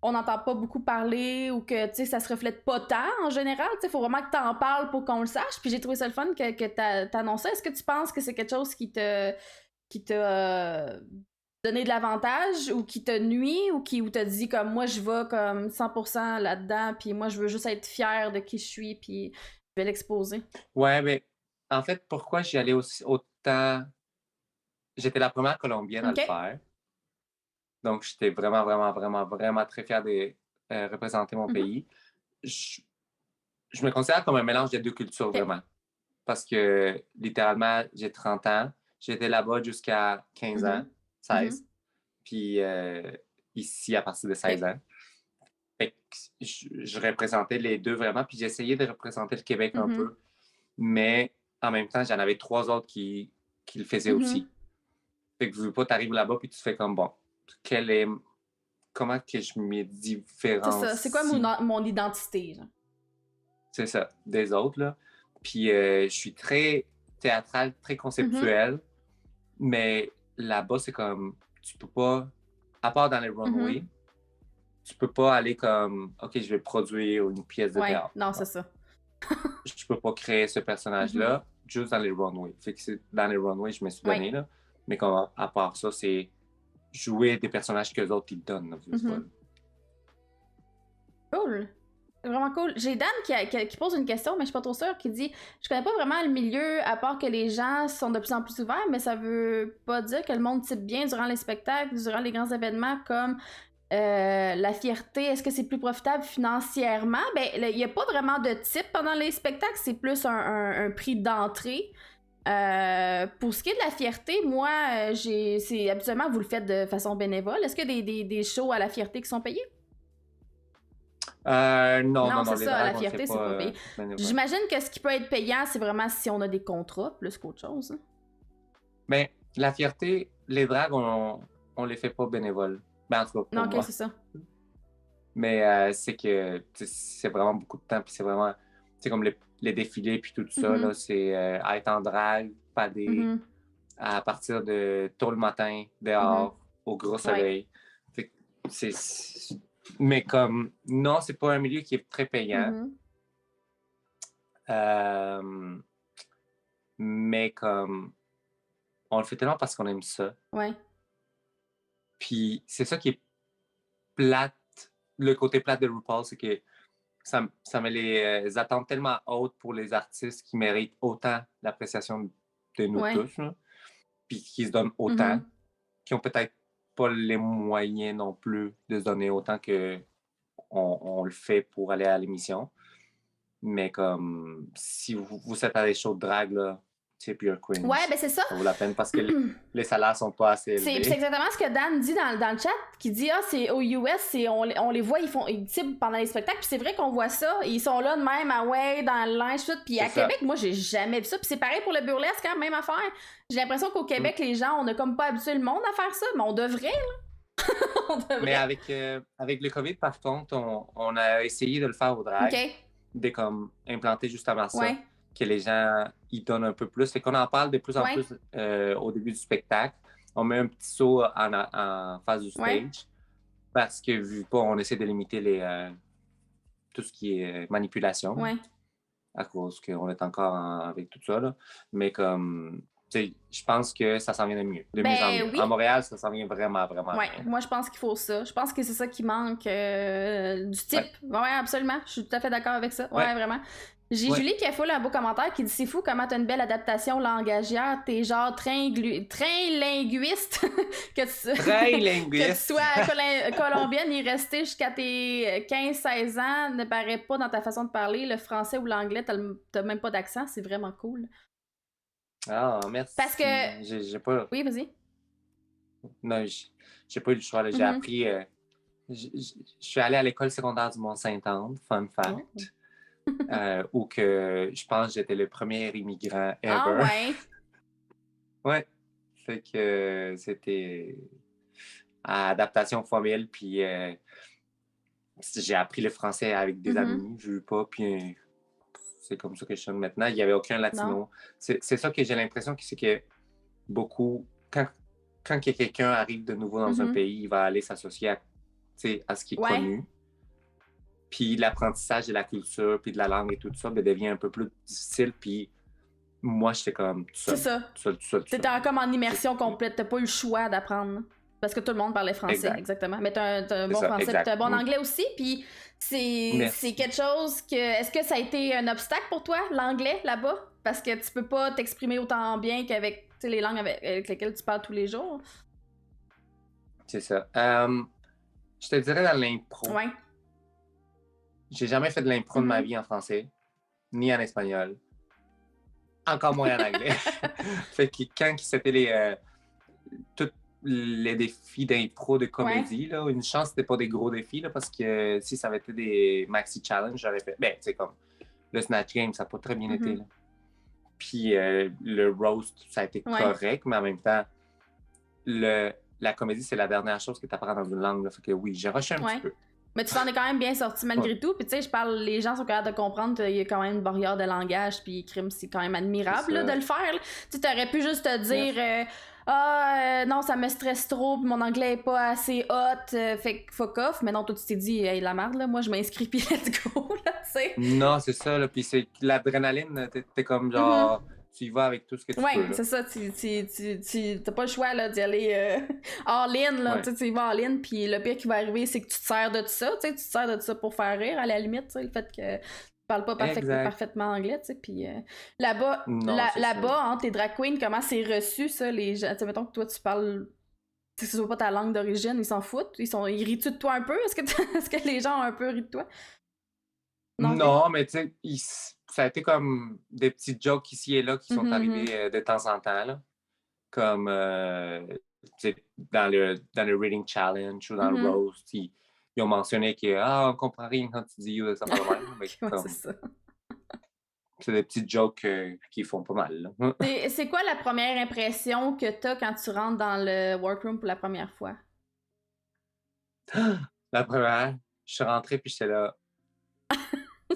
on n'entend pas beaucoup parler, ou que, tu sais, ça se reflète pas tant, en général. Tu sais, faut vraiment que t'en parles pour qu'on le sache. Puis j'ai trouvé ça le fun que t'annonçais. Est-ce que tu penses que c'est quelque chose qui t'a donné de l'avantage ou qui t'a nuit ou où t'a dit comme moi je vais comme 100% là-dedans puis moi je veux juste être fière de qui je suis puis je vais l'exposer? Ouais, mais en fait, pourquoi j'y allais autant... J'étais la première Colombienne à le faire. Donc, j'étais vraiment, vraiment, vraiment, vraiment très fière de représenter mon pays. Je me considère comme un mélange des deux cultures, vraiment. Parce que, littéralement, j'ai 30 ans. J'étais là-bas jusqu'à 15 ans, 16. Puis ici, à partir de 16 ans. Fait que je représentais les deux vraiment. Puis j'essayais de représenter le Québec un peu. Mais en même temps, j'en avais 3 autres qui le faisaient aussi. Fait que, veux pas, t'arrives là-bas puis tu fais comme, bon, comment que je me différencie? C'est ça. C'est quoi mon identité? Genre? C'est ça, des autres, là. Puis je suis très théâtral, très conceptuel, mais là-bas, c'est comme, tu peux pas, à part dans les runways, tu peux pas aller comme, OK, je vais produire une pièce de théâtre. Non, c'est ça. Je peux pas créer ce personnage-là juste dans les runways. Fait que c'est dans les runways, je me suis donné, là. Mais comme, à part ça, c'est jouer des personnages qu'eux autres, ils donnent. Cool. Vraiment cool. J'ai Dan qui pose une question, mais je suis pas trop sûre, qui dit « Je connais pas vraiment le milieu, à part que les gens sont de plus en plus ouverts, mais ça veut pas dire que le monde type bien durant les spectacles, durant les grands événements comme la fierté. Est-ce que c'est plus profitable financièrement? » Ben, il y a pas vraiment de type pendant les spectacles, c'est plus un prix d'entrée. Pour ce qui est de la fierté, moi, habituellement, vous le faites de façon bénévole. Est-ce qu'il y a des shows à la fierté qui sont payés? Non, c'est ça, la fierté, c'est pas payé. J'imagine que ce qui peut être payant, c'est vraiment si on a des contrats plus qu'autre chose. Hein. Mais la fierté, les drags, on les fait pas bénévoles. Ben, en tout cas, pour moi. C'est ça. Mais c'est que c'est vraiment beaucoup de temps, puis c'est vraiment, c'est comme les défilés, puis tout ça, là, c'est être en drague, padé, à partir de tôt le matin, dehors, au gros soleil. Fait que mais comme, non, c'est pas un milieu qui est très payant. Mais comme, on le fait tellement parce qu'on aime ça. Ouais. Puis c'est ça qui est plate. Le côté plate de RuPaul, c'est que ça met les attentes tellement hautes pour les artistes qui méritent autant l'appréciation de nous tous, là, puis qui se donnent autant, qui ont peut-être pas les moyens non plus de se donner autant que on le fait pour aller à l'émission. Mais comme, si vous êtes à des shows de drague, là, tip your queens. Ouais, ben c'est ça. Ça vaut la peine parce que les salaires sont pas assez élevés. C'est exactement ce que Dan dit dans le chat, qui dit c'est aux US, on les voit, ils typent pendant les spectacles, puis c'est vrai qu'on voit ça, ils sont là de même, dans le linge, tout, puis à Québec, moi j'ai jamais vu ça, puis c'est pareil pour le burlesque, hein, même affaire. J'ai l'impression qu'au Québec, les gens, on a comme pas habitué le monde à faire ça, mais on devrait, là. On devrait. Mais avec le COVID, par contre, on a essayé de le faire au drag. OK. De comme implanter justement ça. Ouais. Que les gens y donnent un peu plus. Fait qu'on en parle de plus en plus au début du spectacle. On met un petit saut en face du stage parce que, vu pas, on essaie de limiter tout ce qui est manipulation à cause qu'on est encore avec tout ça. Là. Mais comme, je pense que ça s'en vient de mieux. De mieux en mieux. Oui. À Montréal, ça s'en vient vraiment, vraiment bien. Moi, je pense qu'il faut ça. Je pense que c'est ça qui manque du type. Ouais, absolument. Je suis tout à fait d'accord avec ça. Ouais, vraiment. J'ai Julie qui a fait un beau commentaire qui dit c'est fou comment t'as une belle adaptation langagière, t'es genre train linguiste Très linguiste. Que tu sois colombienne et rester jusqu'à tes 15-16 ans ne paraît pas dans ta façon de parler, le français ou l'anglais, t'as même pas d'accent, c'est vraiment cool. Ah, merci. Parce que j'ai pas. Oui, vas-y. Non, j'ai pas eu le choix, là. J'ai appris je suis allée à l'école secondaire du Mont-Saint-Anne, fun fact. Oh. Où que je pense que j'étais le premier immigrant ever. Ah ouais? Ouais. Fait que c'était à adaptation formelle, puis j'ai appris le français avec des amis, je veux pas, puis c'est comme ça que je sonne maintenant. Il n'y avait aucun latino. C'est ça que j'ai l'impression que c'est que beaucoup, quand quelqu'un arrive de nouveau dans un pays, il va aller s'associer à ce qui est connu. Puis l'apprentissage de la culture, puis de la langue et tout ça, devient un peu plus difficile. Puis moi, j'étais comme tout seul. C'est ça. T'étais comme en immersion complète. T'as pas eu le choix d'apprendre. Parce que tout le monde parlait français, exactement. Mais t'as un bon français, t'as un bon anglais aussi. Puis c'est quelque chose que... Est-ce que ça a été un obstacle pour toi, l'anglais, là-bas? Parce que tu peux pas t'exprimer autant bien qu'avec les langues avec lesquelles tu parles tous les jours. C'est ça. Je te dirais dans l'impro. Ouais. J'ai jamais fait de l'impro de ma vie en français, ni en espagnol. Encore moins en anglais. Fait que quand c'était tous les défis d'impro de comédie, là, une chance c'était pas des gros défis, là, parce que si ça avait été des maxi challenge, j'aurais fait. Ben, tu sais, comme le Snatch Game, ça n'a pas très bien été. Là. Puis le roast, ça a été correct, mais en même temps, la comédie, c'est la dernière chose que tu apprends dans une langue. Là. Fait que oui, j'ai rushé un petit peu. Mais tu t'en es quand même bien sorti malgré tout. Puis tu sais, les gens sont capables de comprendre qu'il y a quand même une barrière de langage. Puis crime, c'est quand même admirable là, de le faire. Tu t'aurais pu juste te dire non, ça me stresse trop. Puis mon anglais est pas assez hot. Fait que fuck off. Mais non, toi tu t'es dit hey, la merde là, moi je m'inscris puis let's go là, tu sais. Non, c'est ça là. Puis c'est l'adrénaline, t'es comme genre. Tu y vas avec tout ce que tu peux. Oui, c'est ça. Tu t'as pas le choix là, d'y aller all-in. Là, tu y vas all-in. Puis le pire qui va arriver, c'est que tu te sers de ça. Tu te sers de ça pour faire rire, à la limite. Le fait que tu parles pas parfaitement anglais. Puis là-bas, entre les drag queens, comment c'est reçu, ça, les gens? Mettons que toi, tu parles... Si ce soit pas ta langue d'origine, ils s'en foutent. Ils rient-tu de toi un peu? Est-ce que les gens ont un peu ri de toi? Non, mais tu sais, ça a été comme des petits jokes ici et là qui sont arrivés de temps en temps, là. Comme dans le Reading Challenge ou dans le Roast, ils ont mentionné qu'on comprend rien quand tu dis ça va mal. Mais c'est ça. C'est des petits jokes qui font pas mal. Là. C'est quoi la première impression que t'as quand tu rentres dans le workroom pour la première fois? La première, je suis rentré puis j'étais là.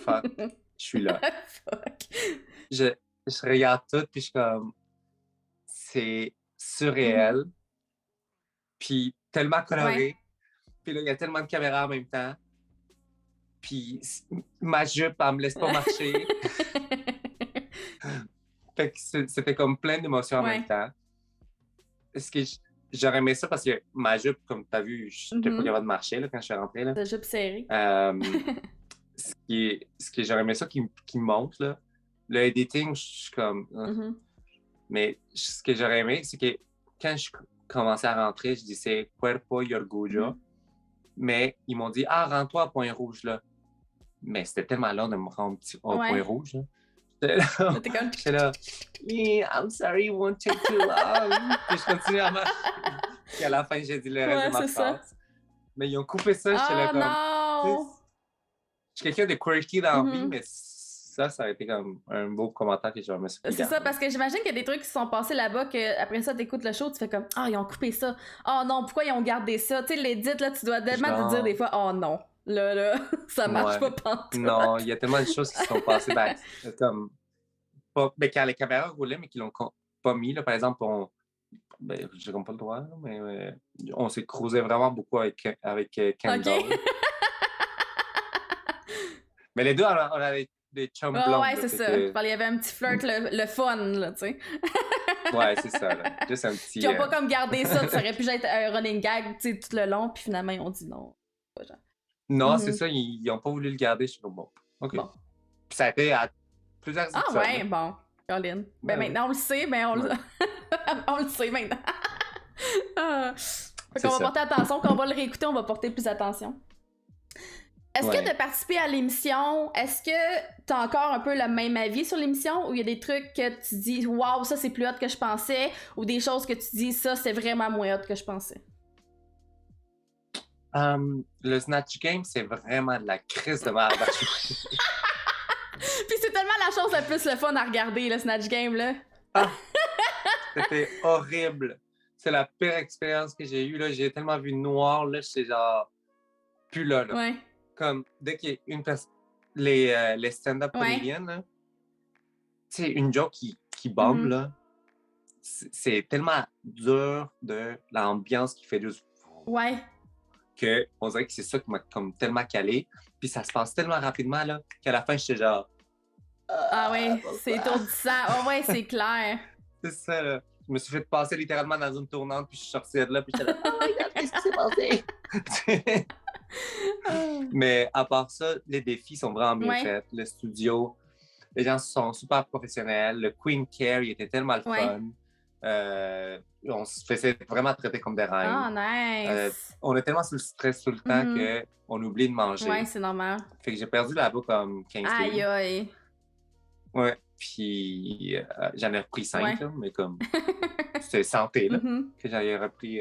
Fuck, je suis là. Fuck. Je regarde tout, puis je suis comme... C'est surréel. Puis tellement coloré. Puis là, il y a tellement de caméras en même temps. Puis ma jupe, elle me laisse pas marcher. Fait que c'était comme plein d'émotions en même temps. Est-ce que j'aurais aimé ça parce que ma jupe, comme tu as vu, je n'étais pas capable de marcher là, quand je suis rentré. Là. La jupe serrée. Ce que j'aurais aimé ça qui monte, là. Le editing, je suis comme... Mais ce que j'aurais aimé, c'est que quand je commençais à rentrer, je disais « Cuerpo y orgullo ». Mais ils m'ont dit « Ah, rends-toi à Point Rouge, là ». Mais c'était tellement long de me rendre au point rouge. J'étais là, I'm sorry, it won't take too long. Puis je continue à marcher. Puis à la fin, j'ai dit le reste de ma phrase. Mais ils ont coupé ça, j'étais là comme... non! Je suis quelqu'un de quirky dans la vie, mais ça a été comme un beau commentaire que je me suis dit. C'est ça, parce que j'imagine qu'il y a des trucs qui se sont passés là-bas que après ça, t'écoutes le show, tu fais comme « Ah, ils ont coupé ça. Oh non, pourquoi ils ont gardé ça? » Tu sais, l'édit, là, tu dois tellement te dire des fois « Oh non, là, ça marche pas pantoute. » Non, il y a tellement de choses qui se sont passées. Comme... Pas, quand les caméras roulaient, mais qu'ils l'ont pas mis. Là, par exemple, j'ai comme pas le droit, mais on s'est cruisé vraiment beaucoup avec Kendall. Okay. Mais les deux, on avait des chums blondes. Ouais, c'est ça. Il y avait un petit flirt, le fun, là, tu sais. Ouais, c'est ça, là. Juste un petit... Ils ont pas comme gardé ça, ça aurait pu être un running gag, tu sais, tout le long, puis finalement, ils ont dit non. Non, c'est ça, ils ont pas voulu le garder. Je suis comme, bon, OK. Bon. Puis ça a été à plusieurs épisodes. Ah ouais, bon. Colin. Ben maintenant, on le sait, mais on le sait maintenant. Fait qu'on va porter attention, quand on va le réécouter, on va porter plus attention. Est-ce que de participer à l'émission, est-ce que t'as encore un peu le même avis sur l'émission, ou il y a des trucs que tu dis « Wow, ça c'est plus hot que je pensais », ou des choses que tu dis « Ça c'est vraiment moins hot que je pensais ». Le Snatch Game, c'est vraiment de la crise de merde. Puis c'est tellement la chose la plus le fun à regarder, le Snatch Game, là. C'était horrible. C'est la pire expérience que j'ai eue, là. J'ai tellement vu noir, là, j'étais genre... plus là. Ouais. Comme, dès qu'il y a une personne... Les stand-up comédiennes, là, tu sais, une joke qui bombe, là, c'est tellement dur de l'ambiance qui fait juste... Ouais. Que on dirait que c'est ça qui m'a comme tellement calé. Puis ça se passe tellement rapidement, là, qu'à la fin, j'étais genre... Ah ouais, c'est étourdissant. Oh ouais, c'est clair. C'est ça, là. Je me suis fait passer littéralement dans une tournante, puis je suis sortie de là, puis j'étais là, oh my God, qu'est-ce qui s'est passé? Mais à part ça, les défis sont vraiment bien faits. Le studio, les gens sont super professionnels. Le Queen Care, il était tellement le fun. On se faisait vraiment traiter comme des reines. Oh, nice! On est tellement sous le stress tout le temps qu'on oublie de manger. Ouais, c'est normal. Fait que j'ai perdu là-bas comme 15 livres. Aïe, aïe. Ouais, puis j'en ai repris 5, là, mais comme c'était santé là, que j'avais repris.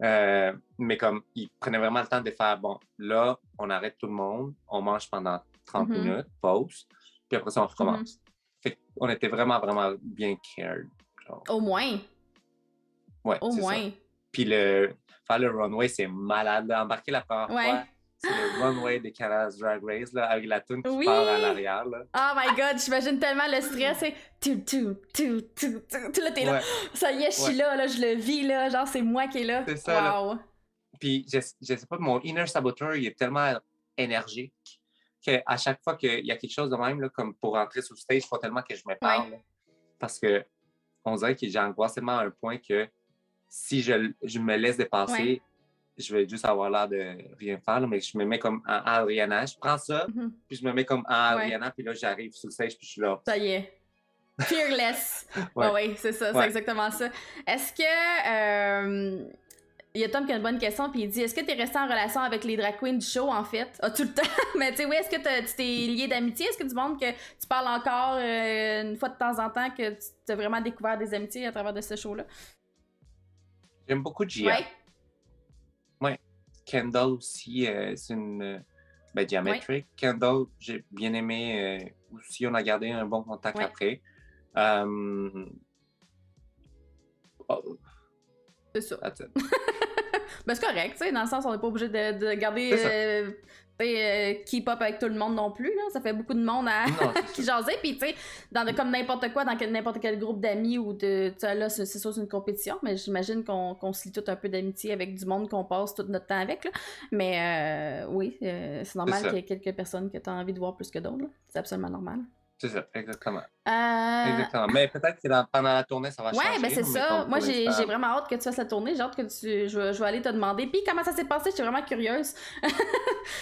Mais comme ils prenaient vraiment le temps de faire, bon, là, on arrête tout le monde, on mange pendant 30 minutes, pause, puis après ça, on recommence. Fait qu'on était vraiment, vraiment bien cared. Genre. Au moins. Ouais, au moins. Ça. Puis faire le runway, c'est malade. Embarquer la première fois, c'est le runway de Canada's Drag Race, là, avec la tune qui part à l'arrière. Là. Oh my God, j'imagine tellement le stress. C'est là, t'es là. Ça y est, je suis là, je le vis, là. Genre, c'est moi qui est là. C'est ça. Wow. Là. Puis, je sais pas, mon inner saboteur, il est tellement énergique qu'à chaque fois qu'il y a quelque chose de même, là, comme pour rentrer sur le stage, il faut tellement que je me parle. Ouais. Parce que on dirait que j'angoisse tellement à un point que si je me laisse dépasser, je vais juste avoir l'air de rien faire, là, mais je me mets comme en Adriana. Je prends ça, puis je me mets comme en Adriana, puis là, j'arrive sur le stage, puis je suis là. Ça y est. Fearless. Oui, c'est ça, c'est exactement ça. Est-ce que... il y a Tom qui a une bonne question, puis il dit, est-ce que tu es resté en relation avec les drag queens du show, en fait? Ah, tout le temps! Mais tu sais, oui, est-ce que tu t'es lié d'amitié? Est-ce que du monde que tu parles encore une fois de temps en temps, que tu as vraiment découvert des amitiés à travers de ce show-là? J'aime beaucoup Gia. Ouais. Kendall aussi, c'est une... Geometric. Kendall, j'ai bien aimé aussi, on a gardé un bon contact après. C'est ça. Ben, c'est correct, tu sais, dans le sens, on n'est pas obligé de garder keep up avec tout le monde non plus, là. Ça fait beaucoup de monde qui jasait, puis tu sais, comme n'importe quoi, dans n'importe quel groupe d'amis ou là, c'est sûr, c'est une compétition, mais j'imagine qu'on se lie tout un peu d'amitié avec du monde qu'on passe tout notre temps avec, là. Mais oui, c'est normal qu'il y ait quelques personnes que tu as envie de voir plus que d'autres, là. C'est absolument normal. C'est ça, exactement. Exactement. Mais peut-être que pendant la tournée, ça va changer. Ouais, ben c'est ça. Moi, j'ai vraiment hâte que tu fasses la tournée. J'ai hâte que je vais aller te demander. Puis comment ça s'est passé? Je suis vraiment curieuse.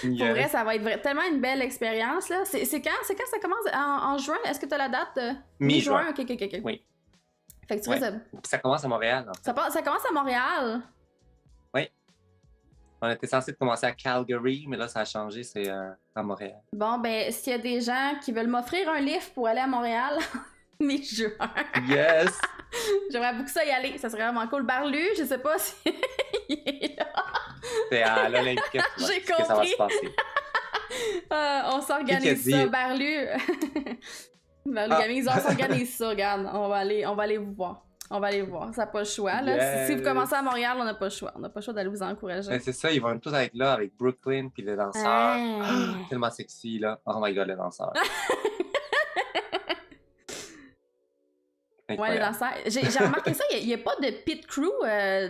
Pour vrai, ça va être tellement une belle expérience, là. C'est quand ça commence? En juin? Est-ce que tu as la date? Mi-juin. OK. Oui. Fait que tu vois, ça commence à Montréal. Ça commence à Montréal? Oui. On était censé commencer à Calgary, mais là, ça a changé, c'est à Montréal. Bon, ben, s'il y a des gens qui veulent m'offrir un lift pour aller à Montréal, mes juin. Yes! J'aimerais beaucoup ça y aller. Ça serait vraiment cool. Barlu, je sais pas si il est là. C'est à l'Olympique. J'ai compris. Que ça va se passer. On s'organise ça, Barlu. Barlu, on s'organise ça, regarde. On va aller vous voir. On va aller voir. Ça n'a pas le choix. Là. Yes. Si vous commencez à Montréal, on n'a pas le choix. On n'a pas le choix d'aller vous encourager. Ben, c'est ça, ils vont tous être là avec Brooklyn puis les danseurs. Tellement sexy, là. Oh my god, les danseurs. Ouais, les danseurs. J'ai remarqué ça, il n'y a pas de pit crew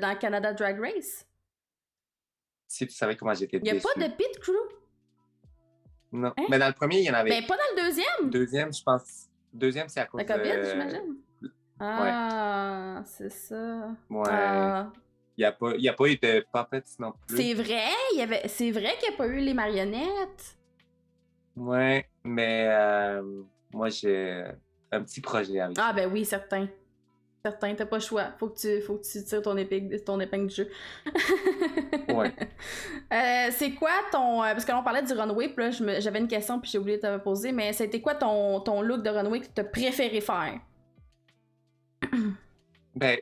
dans Canada Drag Race. Si tu savais comment j'étais déçu. Il n'y a pas de pit crew? Non. Hein? Mais dans le premier, il y en avait. Mais pas dans le deuxième? Deuxième, je pense. Deuxième, c'est à cause de... La COVID, j'imagine? Ah, ouais. C'est ça. Ouais. Il n'y a pas eu de puppets non plus. C'est vrai? C'est vrai qu'il n'y a pas eu les marionnettes? Ouais, mais moi, j'ai un petit projet avec ça. Ah, ben oui, certain. Certain, t'as pas le choix. Faut que tu tires ton épingle du jeu. Ouais. C'est quoi ton... parce que là, on parlait du runway, puis là, j'avais une question, puis j'ai oublié de te poser, mais c'était quoi ton look de runway que t'as préféré faire? Ben,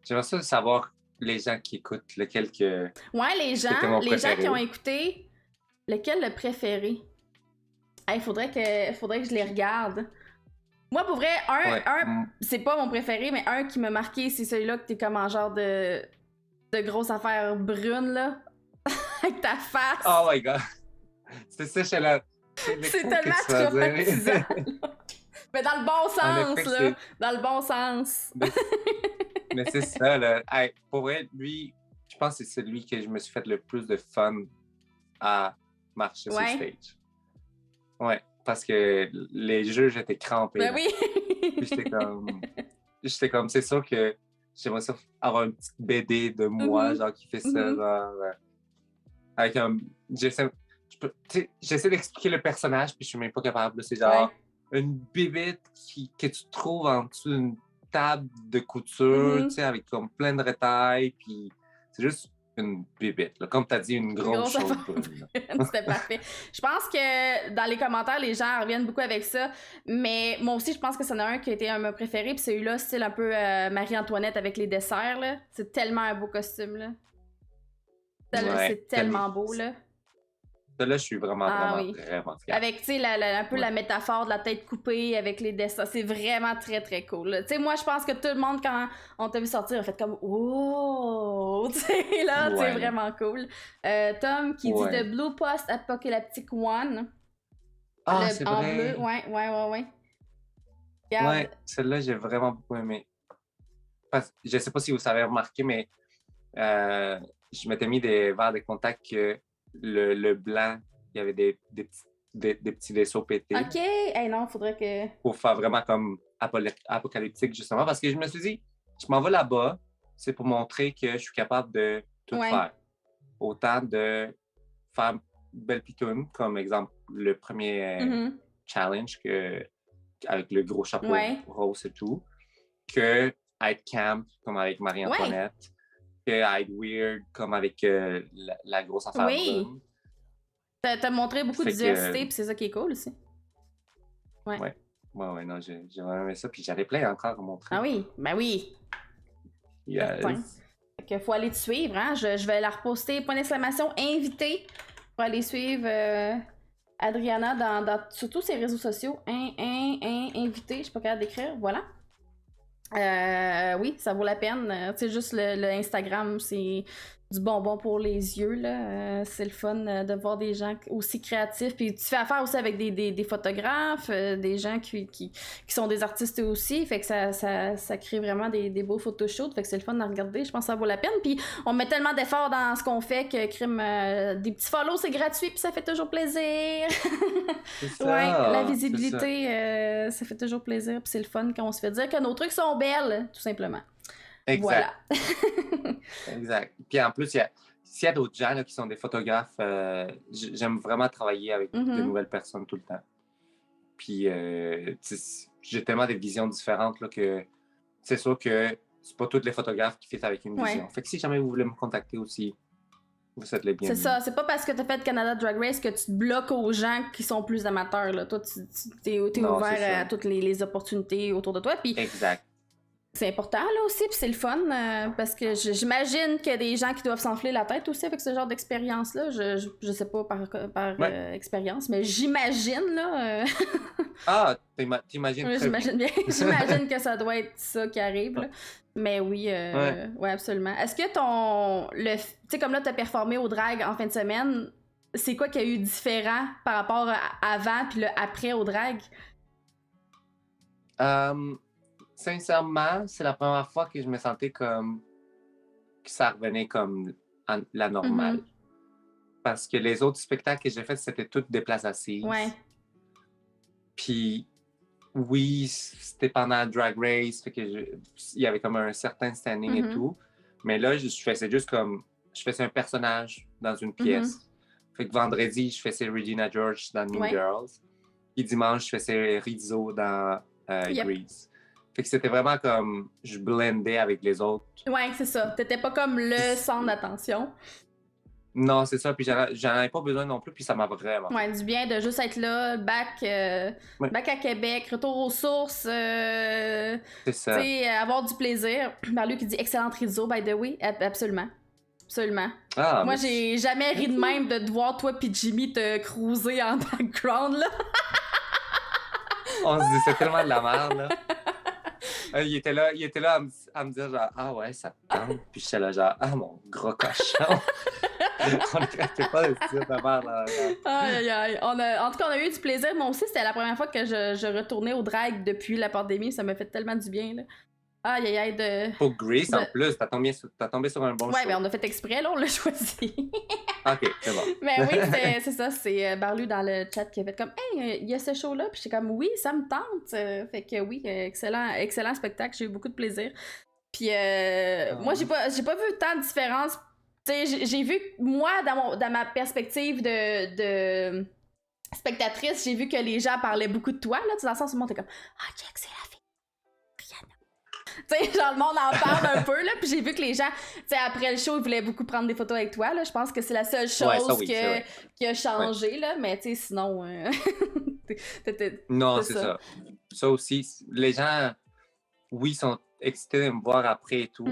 j'aimerais ça savoir les gens qui écoutent, lequel que... Ouais, les gens qui ont écouté, lequel le préféré? Hey, faudrait que je les regarde. Moi, pour vrai, un c'est pas mon préféré, mais un qui m'a marqué, c'est celui-là que t'es comme en genre de grosse affaire brune, là. Avec ta face. Oh my god. C'est ça, je suis là. C'est tellement traumatisant. Mais dans le bon sens, là. Dans le bon sens. Mais c'est ça, là. Hey, pour vrai, lui, je pense que c'est celui que je me suis fait le plus de fun à marcher sur stage. Ouais, parce que les jeux, j'étais crampé. Ben oui! Puis j'étais comme, c'est sûr que j'aimerais ça avoir une petite BD de moi, genre, qui fait ça, genre, avec un... J'essaie d'expliquer le personnage, puis je suis même pas capable. C'est genre une bibite que tu trouves en dessous d'une table de couture, tu sais, avec comme plein de retailles, puis c'est juste une bibite, là. Comme tu as dit, une grosse chose. C'était parfait. Je pense que dans les commentaires, les gens reviennent beaucoup avec ça, mais moi aussi, je pense que c'en a un qui a été un de mes préférés, puis celui-là, style un peu Marie-Antoinette avec les desserts, là. C'est tellement un beau costume, là. C'est tellement beau, là. Là, je suis vraiment fière. Avec, tu sais, un peu la métaphore de la tête coupée avec les dessins. C'est vraiment très, très cool. Tu sais, moi, je pense que tout le monde, quand on t'a vu sortir, a fait comme « Oh! » Tu sais, là, c'est vraiment cool. Tom qui dit « The Blue Post Apocalyptic One ». Ah, c'est vrai! Bleu, ouais. Regarde. Ouais, celle-là, j'ai vraiment beaucoup aimé. Parce, je sais pas si vous avez remarqué, mais je m'étais mis des verres de contact que le blanc, il y avait des petits vaisseaux pétés. OK! Hey, non, faudrait que... Pour faire vraiment comme apocalyptique, justement. Parce que je me suis dit, je m'en vais là-bas, c'est pour montrer que je suis capable de tout faire. Autant de faire belle pitoune, comme exemple le premier challenge avec le gros chapeau rose et tout, que être camp, comme avec Marie-Antoinette. Que être weird, comme avec la grosse affaire. Oui! T'as montré beaucoup de diversité, puis c'est ça qui est cool aussi. Ouais, non, j'ai vraiment aimé ça, puis j'avais plein encore à montrer. Ah oui, ben oui! Yes! Fait qu'il faut aller te suivre, hein? Je vais la reposter, point d'exclamation, invité, pour aller suivre Adriana sur tous ses réseaux sociaux. Invité, je suis pas capable d'écrire, voilà. Oui, ça vaut la peine. C'est juste le Instagram, c'est du bonbon pour les yeux, là. C'est le fun de voir des gens aussi créatifs. Puis tu fais affaire aussi avec des photographes, des gens qui sont des artistes aussi. Fait que ça crée vraiment des beaux photoshoots. Fait que c'est le fun à regarder. Je pense que ça vaut la peine. Puis on met tellement d'efforts dans ce qu'on fait que des petits follow, c'est gratuit. Puis ça fait toujours plaisir. C'est ça, la visibilité, ça fait toujours plaisir. Puis c'est le fun quand on se fait dire que nos trucs sont belles, tout simplement. Exact. Voilà. Exact. Puis en plus, s'il y a d'autres gens là, qui sont des photographes, j'aime vraiment travailler avec de nouvelles personnes tout le temps. Puis j'ai tellement des visions différentes là, que c'est sûr que c'est pas tous les photographes qui font avec une vision. Fait que si jamais vous voulez me contacter aussi, vous êtes les bienvenus. C'est ça, c'est pas parce que t'as fait Canada Drag Race que tu te bloques aux gens qui sont plus amateurs, là. Toi, t'es ouvert à toutes les opportunités autour de toi, puis... Exact. C'est important, là, aussi, puis c'est le fun, parce que j'imagine qu'il y a des gens qui doivent s'enfler la tête aussi avec ce genre d'expérience-là. Je sais pas par expérience, mais j'imagine, là... Ah, t'imagines très j'imagine bien. J'imagine que ça doit être ça qui arrive, là. Mais oui, ouais, absolument. Est-ce que tu sais, comme là, t'as performé au drag en fin de semaine, c'est quoi qu'il y a eu différent par rapport à avant puis le après au drag? Sincèrement, c'est la première fois que je me sentais comme que ça revenait comme la normale. Parce que les autres spectacles que j'ai faits, c'était tous des places assises. Ouais. Puis, oui, c'était pendant Drag Race, fait que il y avait comme un certain standing et tout. Mais là, je faisais juste comme... Je faisais un personnage dans une pièce. Fait que vendredi, je faisais Regina George dans Mean Girls. Et dimanche, je faisais Rizzo dans Grease. Fait que c'était vraiment comme... Je blendais avec les autres. Ouais, c'est ça. T'étais pas comme le centre d'attention. Non, c'est ça. Puis j'en avais pas besoin non plus. Puis ça m'a vraiment... Ouais, du bien de juste être là, back à Québec, retour aux sources. C'est ça. Tu sais, avoir du plaisir. Marlu qui dit excellente Rizzo, by the way. Absolument. Absolument. Ah, moi, j'ai jamais ri de même de te voir, toi puis Jimmy, te cruiser en background, là. On se dit, c'est tellement de la merde, là. Il était là à me dire genre, ah ouais, ça te tente. Puis j'étais là genre, ah mon gros cochon. On n'arrêtait pas de se dire de merde, là. Aïe, aïe. En tout cas, on a eu du plaisir. Moi aussi, c'était la première fois que je retournais au drag depuis la pandémie. Ça m'a fait tellement du bien, là. Aïe, aïe, de... Pour Grease, en plus, t'as tombé sur un bon show. Ouais, mais on a fait exprès, là, on l'a choisi. OK, c'est bon. Mais oui, c'est ça, c'est Barlu dans le chat qui a fait comme « Hey, il y a ce show-là », puis j'étais comme « Oui, ça me tente ». Fait que oui, excellent spectacle, j'ai eu beaucoup de plaisir. Puis moi, j'ai pas vu tant de différence. Tu sais, j'ai vu, moi, dans ma perspective de spectatrice, j'ai vu que les gens parlaient beaucoup de toi, là, dans le sens où le monde était comme « Ah, check, c'est la fille. Tu sais, genre, le monde en parle un peu, là, puis j'ai vu que les gens, tu sais, après le show, ils voulaient beaucoup prendre des photos avec toi, là. Je pense que c'est la seule chose qui a changé, là, mais tu sais, sinon... non, c'est ça. Ça aussi, les gens, oui, sont excités de me voir après et tout.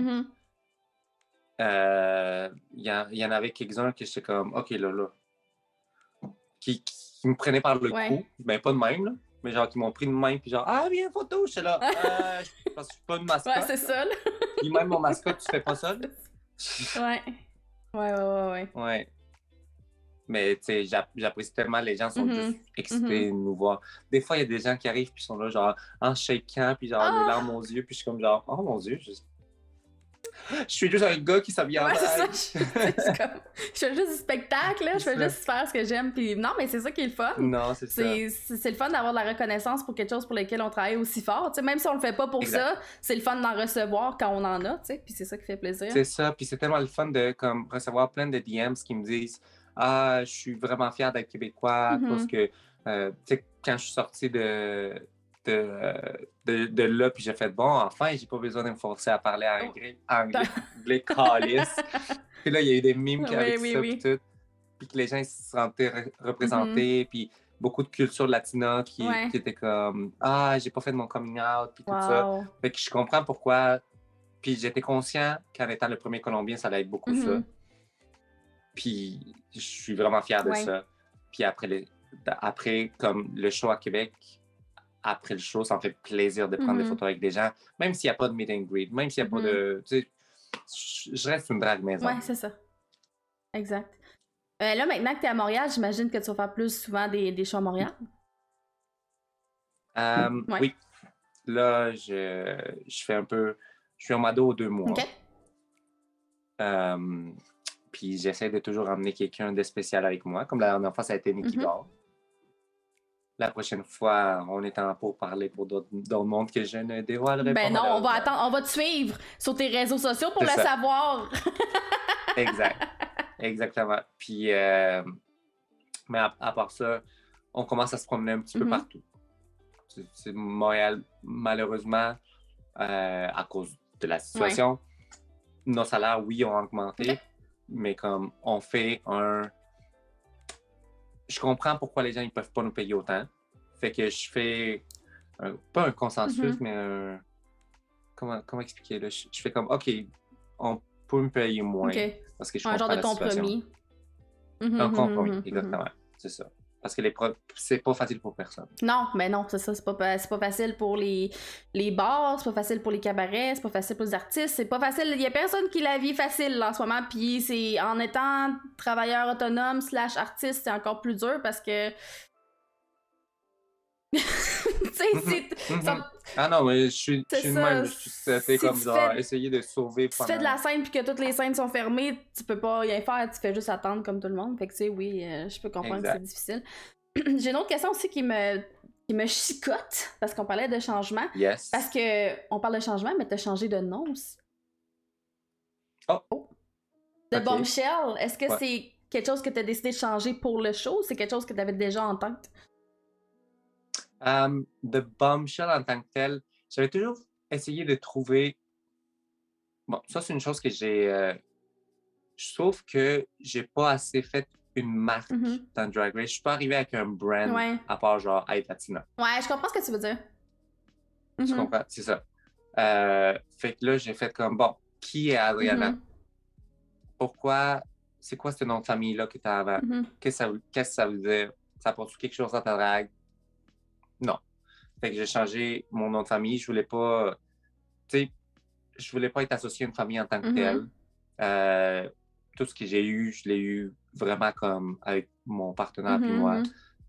Il y en avait quelques-uns qui j'étais comme, OK, là. Qui me prenaient par le cou, ben pas de même, là. Mais genre, qui m'ont pris de main, puis genre, ah, viens, photo, j'étais là, parce que je suis pas une mascotte. Ouais, c'est ça, là. Puis même mon mascotte, tu fais pas ça, là. Ouais. Mais, tu sais, j'apprécie tellement, les gens sont juste excités de nous voir. Des fois, il y a des gens qui arrivent, puis sont là, genre, en shaking, puis genre, les larmes aux yeux, puis je suis comme genre, oh mon Dieu, je suis juste un gars qui s'habille en drague. Ouais, c'est ça. Je fais juste du spectacle, là. Je fais juste faire ce que j'aime. Puis non, mais c'est ça qui est le fun. Non, c'est ça. C'est le fun d'avoir de la reconnaissance pour quelque chose pour lequel on travaille aussi fort. T'sais, même si on le fait pas pour ça, c'est le fun d'en recevoir quand on en a. T'sais. Puis c'est ça qui fait plaisir. C'est ça. Puis c'est tellement le fun de comme, recevoir plein de DMs qui me disent ah, je suis vraiment fière d'être québécois parce que, tu sais, quand je suis sortie de là, puis j'ai fait bon, enfin, j'ai pas besoin de me forcer à parler anglais calice. Puis là, il y a eu des mimes avec ça, puis tout. Puis que les gens ils se sentaient représentés, puis beaucoup de culture latina qui étaient comme ah, j'ai pas fait de mon coming out, puis tout ça. Fait que je comprends pourquoi. Puis j'étais conscient qu'en étant le premier Colombien, ça allait être beaucoup ça. Puis je suis vraiment fier de ça. Puis après, comme le show à Québec, après le show, ça me fait plaisir de prendre des photos avec des gens, même s'il n'y a pas de meet and greet, même s'il n'y a pas de... Tu sais, je reste une drague maison. Ouais, c'est ça. Exact. Là, maintenant que tu es à Montréal, j'imagine que tu vas faire plus souvent des shows à Montréal? Oui. Là, je fais un peu... Je suis en mado 2 mois. OK. Puis j'essaie de toujours emmener quelqu'un de spécial avec moi. Comme la dernière fois, ça a été Nikki Gall. La prochaine fois, on est en pour parler pour d'autres mondes que je ne dévoilerai pas. Ben non, on va te suivre sur tes réseaux sociaux pour le savoir. Exactement. Puis, mais à part ça, on commence à se promener un petit peu partout. C'est Montréal, malheureusement, à cause de la situation, nos salaires, oui, ont augmenté. mais comme on fait un... Je comprends pourquoi les gens ils peuvent pas nous payer autant. Fait que je fais pas un consensus, mais un... Comment expliquer là? Je fais comme OK, on peut me payer moins parce que je comprends la situation. Un genre de compromis. Un compromis, exactement. C'est ça. Parce que c'est pas facile pour personne. Non, mais non, c'est ça. C'est pas facile pour les bars, c'est pas facile pour les cabarets, c'est pas facile pour les artistes, c'est pas facile. Il y a personne qui la vit facile là, en ce moment. Puis c'est en étant travailleur autonome / artiste, c'est encore plus dur parce que. Ah non, mais je suis même. C'était comme genre essayer de sauver. Si tu fais de la scène puis que toutes les scènes sont fermées, tu peux pas rien faire, tu fais juste attendre comme tout le monde. Fait que tu sais, oui, je peux comprendre que c'est difficile. J'ai une autre question aussi qui me chicote parce qu'on parlait de changement. Yes. Parce que on parle de changement, mais t'as changé de nom aussi. Oh. De Bombshell, est-ce que c'est quelque chose que t'as décidé de changer pour le show ou c'est quelque chose que t'avais déjà en tête? De Bombshell en tant que tel, j'avais toujours essayé de trouver... Bon, ça, c'est une chose que j'ai... Je trouve que j'ai pas assez fait une marque dans Drag Race. Je suis pas arrivé avec un brand à part genre être Latina. Ouais, je comprends ce que tu veux dire. Tu comprends? C'est ça. Fait que là, j'ai fait comme, bon, qui est Adriana? Pourquoi... C'est quoi ce nom de famille-là que tu as avant? Qu'est-ce que ça veut dire? Ça apporte quelque chose à ta drague? Non. Fait que j'ai changé mon nom de famille. Je voulais pas... Tu sais, je voulais pas être associé à une famille en tant que telle. Tout ce que j'ai eu, je l'ai eu vraiment comme avec mon partenaire puis moi.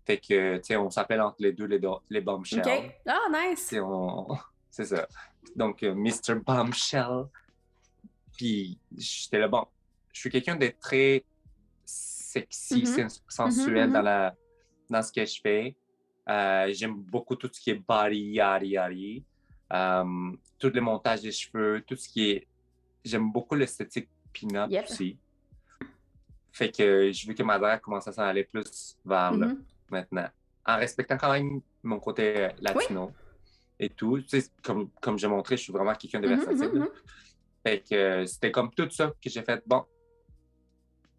Fait que, tu sais, on s'appelle entre les deux les Bombshell. OK. Ah, nice! C'est ça. Donc, Mr. Bombshell. Puis, j'étais là, bon, je suis quelqu'un de très sexy, sensuel dans ce que je fais. J'aime beaucoup tout ce qui est body, yari. Tout le montage des cheveux, tout ce qui est... J'aime beaucoup l'esthétique pin-up aussi. Fait que j'ai vu que ma drague commençait à s'en aller plus vers là, maintenant. En respectant quand même mon côté latino et tout. Tu sais, comme j'ai montré, je suis vraiment quelqu'un de versatile. Fait que c'était comme tout ça que j'ai fait. Bon,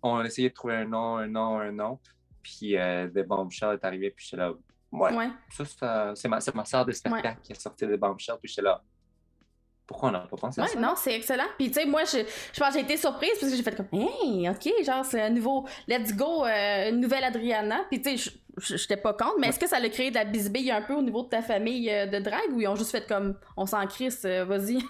on a essayé de trouver un nom. Puis The Bombshell est arrivé, puis j'étais là... Ouais. Ça c'est ma sœur de spectacle qui a sorti de Bombshell, puis j'étais là. Pourquoi on n'a pas pensé à ça? Non, c'est excellent. Puis, tu sais, moi, je pense que j'ai été surprise parce que j'ai fait comme, hey, OK, genre, c'est un nouveau, let's go, une nouvelle Adriana. Puis, tu sais, j'étais pas contre, mais est-ce que ça a créé de la bisbille un peu au niveau de ta famille de drague ou ils ont juste fait comme, on s'en crisse, vas-y?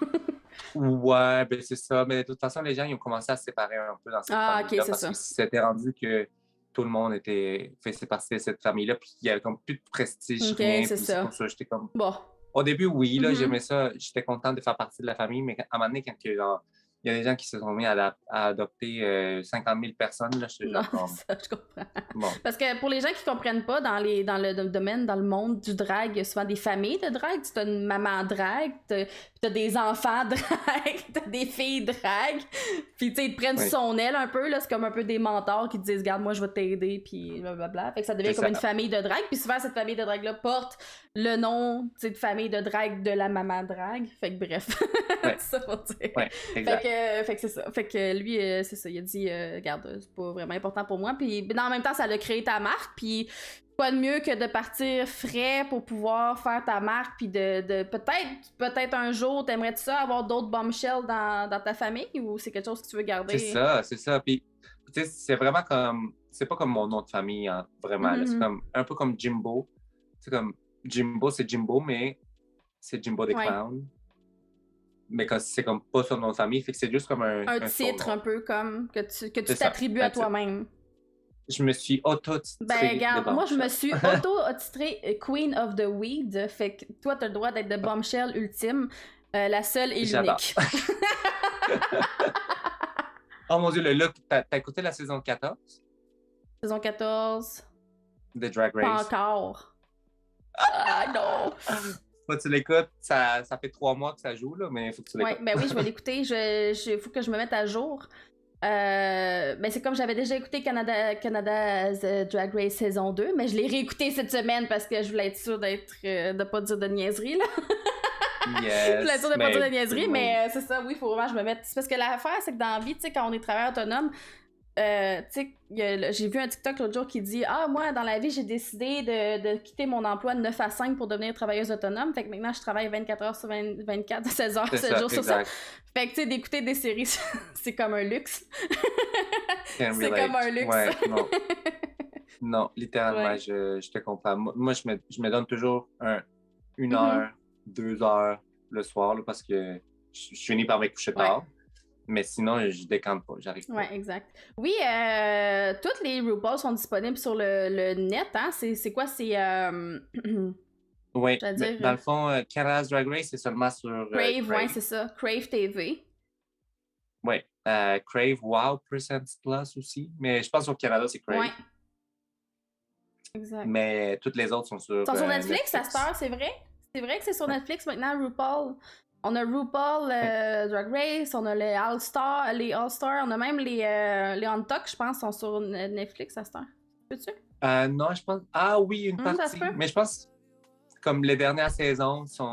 Ouais, ben c'est ça. Mais de toute façon, les gens, ils ont commencé à se séparer un peu dans cette famille-là. OK, c'est ça. Que c'était rendu que tout le monde faisait partie de cette famille-là, puis il y avait comme plus de prestige, rien. C'est ça. Pour ça, j'étais comme... Bon. Au début, oui, là, j'aimais ça. J'étais contente de faire partie de la famille, mais à un moment donné, quand il y a des gens qui se sont mis à adopter 50 000 personnes, là, j'étais genre comme... ça, je comprends. Bon. Parce que pour les gens qui comprennent pas, dans le domaine, dans le monde du drag, il y a souvent des familles de drag. Tu as une maman drag, t'as des enfants drag, t'as des filles drag. Puis, tu sais, ils te prennent son aile un peu, là. C'est comme un peu des mentors qui te disent, regarde, moi, je vais t'aider, puis blablabla. Fait que ça devient comme une famille de drag. Puis souvent, cette famille de drag-là porte le nom, tu sais, de famille de drag de la maman drag. Fait que bref, c'est ça pour dire. Ouais, exact. Fait que c'est ça. Fait que lui, c'est ça, il a dit, regarde, c'est pas vraiment important pour moi. Puis en même temps, ça a créé ta marque. Puis quoi de mieux que de partir frais pour pouvoir faire ta marque. Puis de peut-être un jour, t'aimerais-tu ça avoir d'autres Bombshell dans ta famille ou c'est quelque chose que tu veux garder? C'est ça. Puis, tu sais, c'est vraiment comme... C'est pas comme mon nom de famille, hein, vraiment. Là. C'est comme, un peu comme Jimbo. C'est comme... Jimbo, c'est Jimbo, mais c'est Jimbo the Clown. Mais c'est comme pas son nom de famille, fait que c'est juste comme un titre un peu comme que tu t'attribues à toi-même. Je me suis auto-titré. Regarde, moi je me suis auto-titré Queen of the Weed, fait que toi t'as le droit d'être de Bombshell ultime, la seule et l'unique. Oh mon Dieu, le look, t'as écouté la saison 14? Saison 14? De Drag Race? Pas encore. Non! Faut que tu l'écoutes, ça fait 3 mois que ça joue, là, mais faut que tu l'écoutes. Oui, je vais l'écouter, il faut que je me mette à jour. Ben c'est comme j'avais déjà écouté Canada's Drag Race saison 2, mais je l'ai réécouté cette semaine parce que je voulais être sûre de pas dire de niaiserie, là. Yes, la tour de pas dire de niaiserie, mais c'est ça, oui, il faut vraiment que je me mette. C'est parce que l'affaire, c'est que dans la vie, tu sais, quand on est travailleur autonome, tu sais, j'ai vu un TikTok l'autre jour qui dit « Ah, moi, dans la vie, j'ai décidé de quitter mon emploi de 9 à 5 pour devenir travailleuse autonome. Fait que maintenant, je travaille 24 heures sur 24, 16 heures, 7 jours sur ça. » Fait que, tu sais, d'écouter des séries, c'est comme un luxe. C'est comme un luxe. Ouais, non. Non, littéralement, je te comprends. Moi, je me donne toujours une heure, 2 heures le soir là, parce que je finis par me coucher tard. Mais sinon, je décante pas, j'arrive pas. Ouais, exact. Oui, toutes les RuPaul sont disponibles sur le net, hein? C'est quoi? C'est... Oui, dans le fond, Canada's Drag Race, c'est seulement sur Crave, ouais, c'est ça. Crave TV. Oui, Crave Wow Presents Plus aussi. Mais je pense qu'au Canada, c'est Crave. Ouais. Exact. Mais toutes les autres sont sur Netflix, à cette heure, c'est vrai? C'est vrai que c'est sur Netflix maintenant, RuPaul. On a RuPaul Drag Race, on a les All-Stars, on a même les On Talk, je pense, sont sur Netflix à cette heure. Peux-tu? Non, je pense... Ah oui, une partie. Mais je pense comme les dernières saisons sont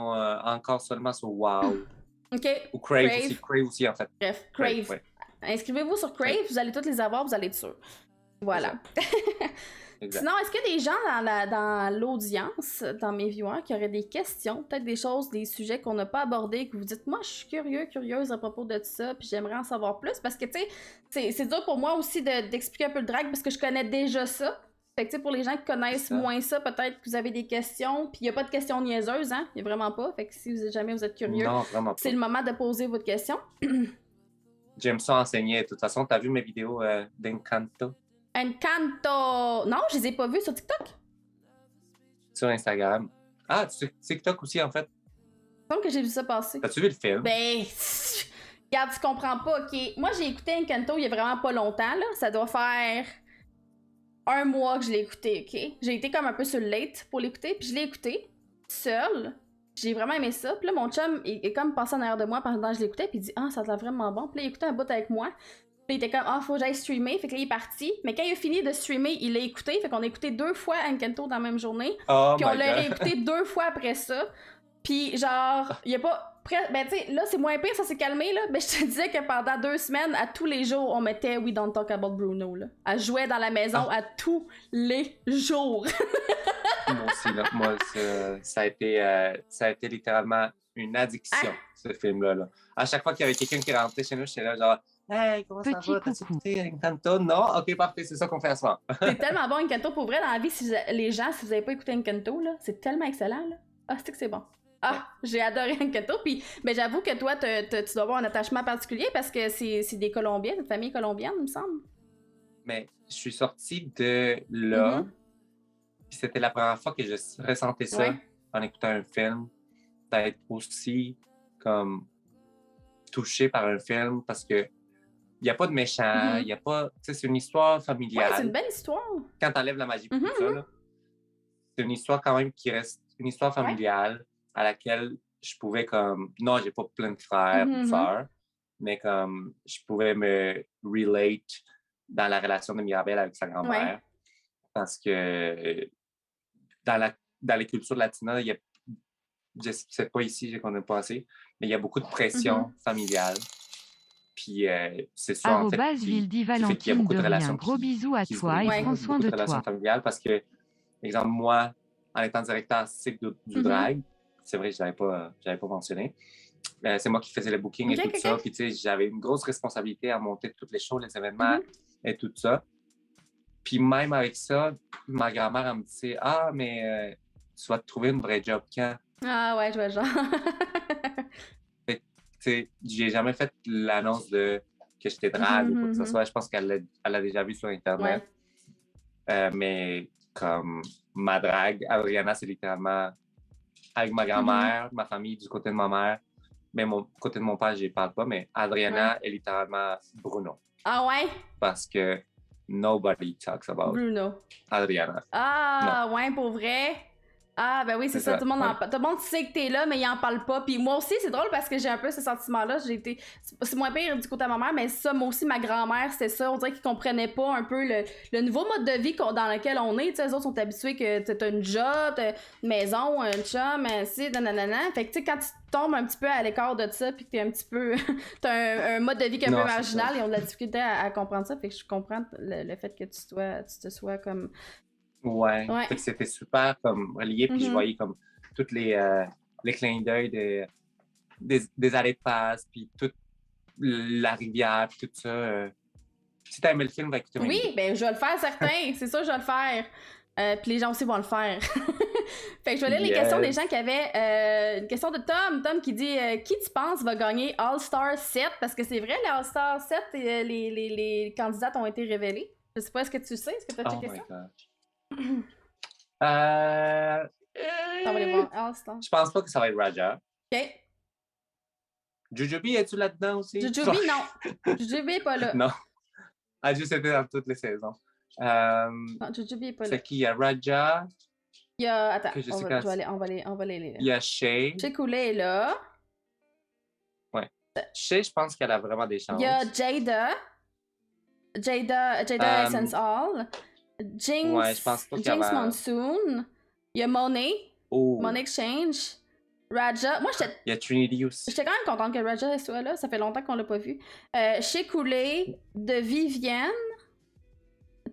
encore seulement sur Wow. OK. Ou Crave aussi. Crave aussi, en fait. Bref, Crave. Ouais. Inscrivez-vous sur Crave, vous allez toutes les avoir, vous allez être sûr. Voilà. Sinon, est-ce qu'il y a des gens dans l'audience, dans mes viewers, qui auraient des questions, peut-être des choses, des sujets qu'on n'a pas abordés, que vous dites, moi, je suis curieuse à propos de ça, puis j'aimerais en savoir plus, parce que, tu sais, c'est dur pour moi aussi d'expliquer un peu le drag, parce que je connais déjà ça. Fait que, tu sais, pour les gens qui connaissent moins ça, peut-être que vous avez des questions, puis il n'y a pas de questions niaiseuses, hein, il n'y a vraiment pas. Fait que si jamais vous êtes curieux, c'est le moment de poser votre question. J'aime ça enseigner. De toute façon, t'as vu mes vidéos d'Encanto? Encanto! Non, je les ai pas vues sur TikTok. Sur Instagram. Ah, sur TikTok aussi, en fait. Il semble que j'ai vu ça passer. T'as-tu vu le film? Ben, regarde, tu comprends pas, OK. Moi, j'ai écouté Encanto il y a vraiment pas longtemps, là. Ça doit faire 1 mois que je l'ai écouté, OK? J'ai été comme un peu sur le late pour l'écouter, puis je l'ai écouté seul. J'ai vraiment aimé ça. Puis là, mon chum est comme passé en arrière de moi pendant que je l'écoutais, puis il dit « Ah, ça a l'air vraiment bon. » Puis là, il écoutait un bout avec moi. Puis il était comme « Ah, faut que j'aille streamer. » Fait que là, il est parti. Mais quand il a fini de streamer, il l'a écouté. Fait qu'on a écouté 2 fois Encanto dans la même journée. Puis on l'a réécouté 2 fois après ça. Puis genre, il y a pas... Ben tu sais, là, c'est moins pire, ça s'est calmé, là. Mais je te disais que pendant 2 semaines, à tous les jours, on mettait We Don't Talk About Bruno, là. Elle jouait dans la maison à tous les jours. Moi aussi, là. Moi, ça a été littéralement une addiction, ce film-là. À chaque fois qu'il y avait quelqu'un qui rentrait chez nous, j'étais là, genre, hey, comment ça va? T'as-tu écouté Encanto? Non? Ok, parfait, c'est ça qu'on fait à ce moment. C'est tellement bon, Encanto. Pour vrai, dans la vie, les gens, si vous n'avez pas écouté Encanto, là, c'est tellement excellent, là. Ah, c'est que c'est bon. Ah, j'ai adoré Encanto. Puis, ben, j'avoue que toi, tu dois avoir un attachement particulier parce que c'est des Colombiens, une famille colombienne, il me semble. Mais je suis sortie de là. Puis c'était la première fois que je ressentais ça en écoutant un film. D'être aussi comme touché par un film parce que il n'y a pas de méchant, il y a pas. Tu sais, c'est une histoire familiale. Ouais, c'est une belle histoire. Quand t'enlèves la magie pour tout ça, là, c'est une histoire quand même qui reste une histoire familiale à laquelle je pouvais comme. Non, j'ai pas plein de frères ou sœurs, mais comme je pouvais me relate dans la relation de Mirabel avec sa grand-mère. Parce que dans les cultures latinas, il y a, je sais pas ici qu'on a pas assez, mais il y a beaucoup de pression familiale. Puis c'est ça en fait qui fait qu'il y a beaucoup de relations. Gros bisous à toi et prends soin de toi. Familiales parce que, par exemple, moi, en étant directeur artistique du drag, c'est vrai que je l'avais pas mentionné. C'est moi qui faisais le booking et tout ça. Puis tu sais, j'avais une grosse responsabilité à monter toutes les shows, les événements et tout ça. Puis même avec ça, ma grand-mère, elle me disait « Ah, mais tu vas te trouver une vraie job quand? » Ah ouais, je vois genre. Fait que, tu sais, j'ai jamais fait l'annonce que j'étais drague ou quoi que ce soit. Je pense qu'elle l'a déjà vu sur Internet. Mais comme ma drague, Adriana, c'est littéralement avec ma grand-mère, ma famille du côté de ma mère. Mais mon côté de mon père, je parle pas, mais Adriana est littéralement Bruno. Ah ouais? Parce que nobody talks about Bruno. Adriana. Ah, ouais, pour vrai? Ah, ben oui, c'est ça. Tout le monde sait que t'es là, mais il en parle pas. Puis moi aussi, c'est drôle parce que j'ai un peu ce sentiment-là. C'est moins pire du côté de ma mère, mais ça, moi aussi, ma grand-mère, c'était ça. On dirait qu'ils comprenaient pas un peu le nouveau mode de vie dans lequel on est. Tu sais, les autres sont habitués que t'as une job, t'as une maison, un chum, ainsi, nanana. Fait que, tu sais, quand tu tombes un petit peu à l'écart de ça, puis que t'es un petit peu. t'as un mode de vie qui est un peu marginal, ils ont de la difficulté à comprendre ça. Fait que je comprends le fait que tu te sois comme. Ouais. Fait que c'était super comme relié, puis je voyais comme tous les clins d'œil des années de passe, puis toute la rivière, puis tout ça. Si t'as aimé le film, va écouter. Oui, ben je vais le faire, certain. C'est sûr, je vais le faire. Puis les gens aussi vont le faire. Fait que je vais lire les questions des gens qui avaient une question de Tom. Tom qui dit qui tu penses va gagner All-Star 7? Parce que c'est vrai, les All-Star 7, les candidates ont été révélés. Je sais pas, est-ce que tu sais? Est-ce que tu as checké ça? Ça va les voir All-Star. Je pense pas que ça va être Raja. OK. Jujubee, es-tu là-dedans aussi? Jujubee, non. Jujubee est pas là. Non. Juste été dans toutes les saisons. Non, Jujubee est pas là. C'est qui? Il y a Raja. Il y a... Attends, on va les lire. Il y a Shea. Shea Coulee est là. Ouais. Shea, je pense qu'elle a vraiment des chances. Il y a Jada Essence All. Jinx, ouais, je pense pas Jinx Monsoon. Il y a Monet. Monet Exchange. Raja. Moi, il y a Trinity aussi. J'étais quand même contente que Raja soit là. Ça fait longtemps qu'on l'a pas vu. Shea Coulee, de Vivienne,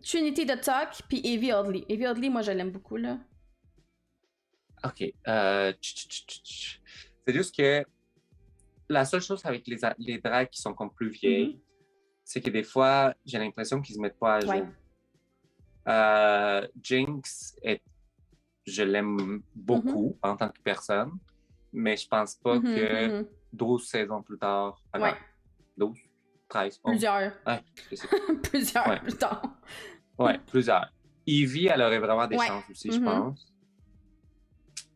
Trinity de Tuck, puis Evie Oddly. Evie Oddly, moi, je l'aime beaucoup, là. OK. C'est juste que la seule chose avec les drags qui sont comme plus vieilles, c'est que des fois, j'ai l'impression qu'ils se mettent pas à jour. Jinx, je l'aime beaucoup en tant que personne, mais je pense pas que 12 saisons plus tard, 12, 13, 11. Plusieurs. Plusieurs plus tard. Ouais, plusieurs. Evie, elle aurait vraiment des chances aussi, je pense.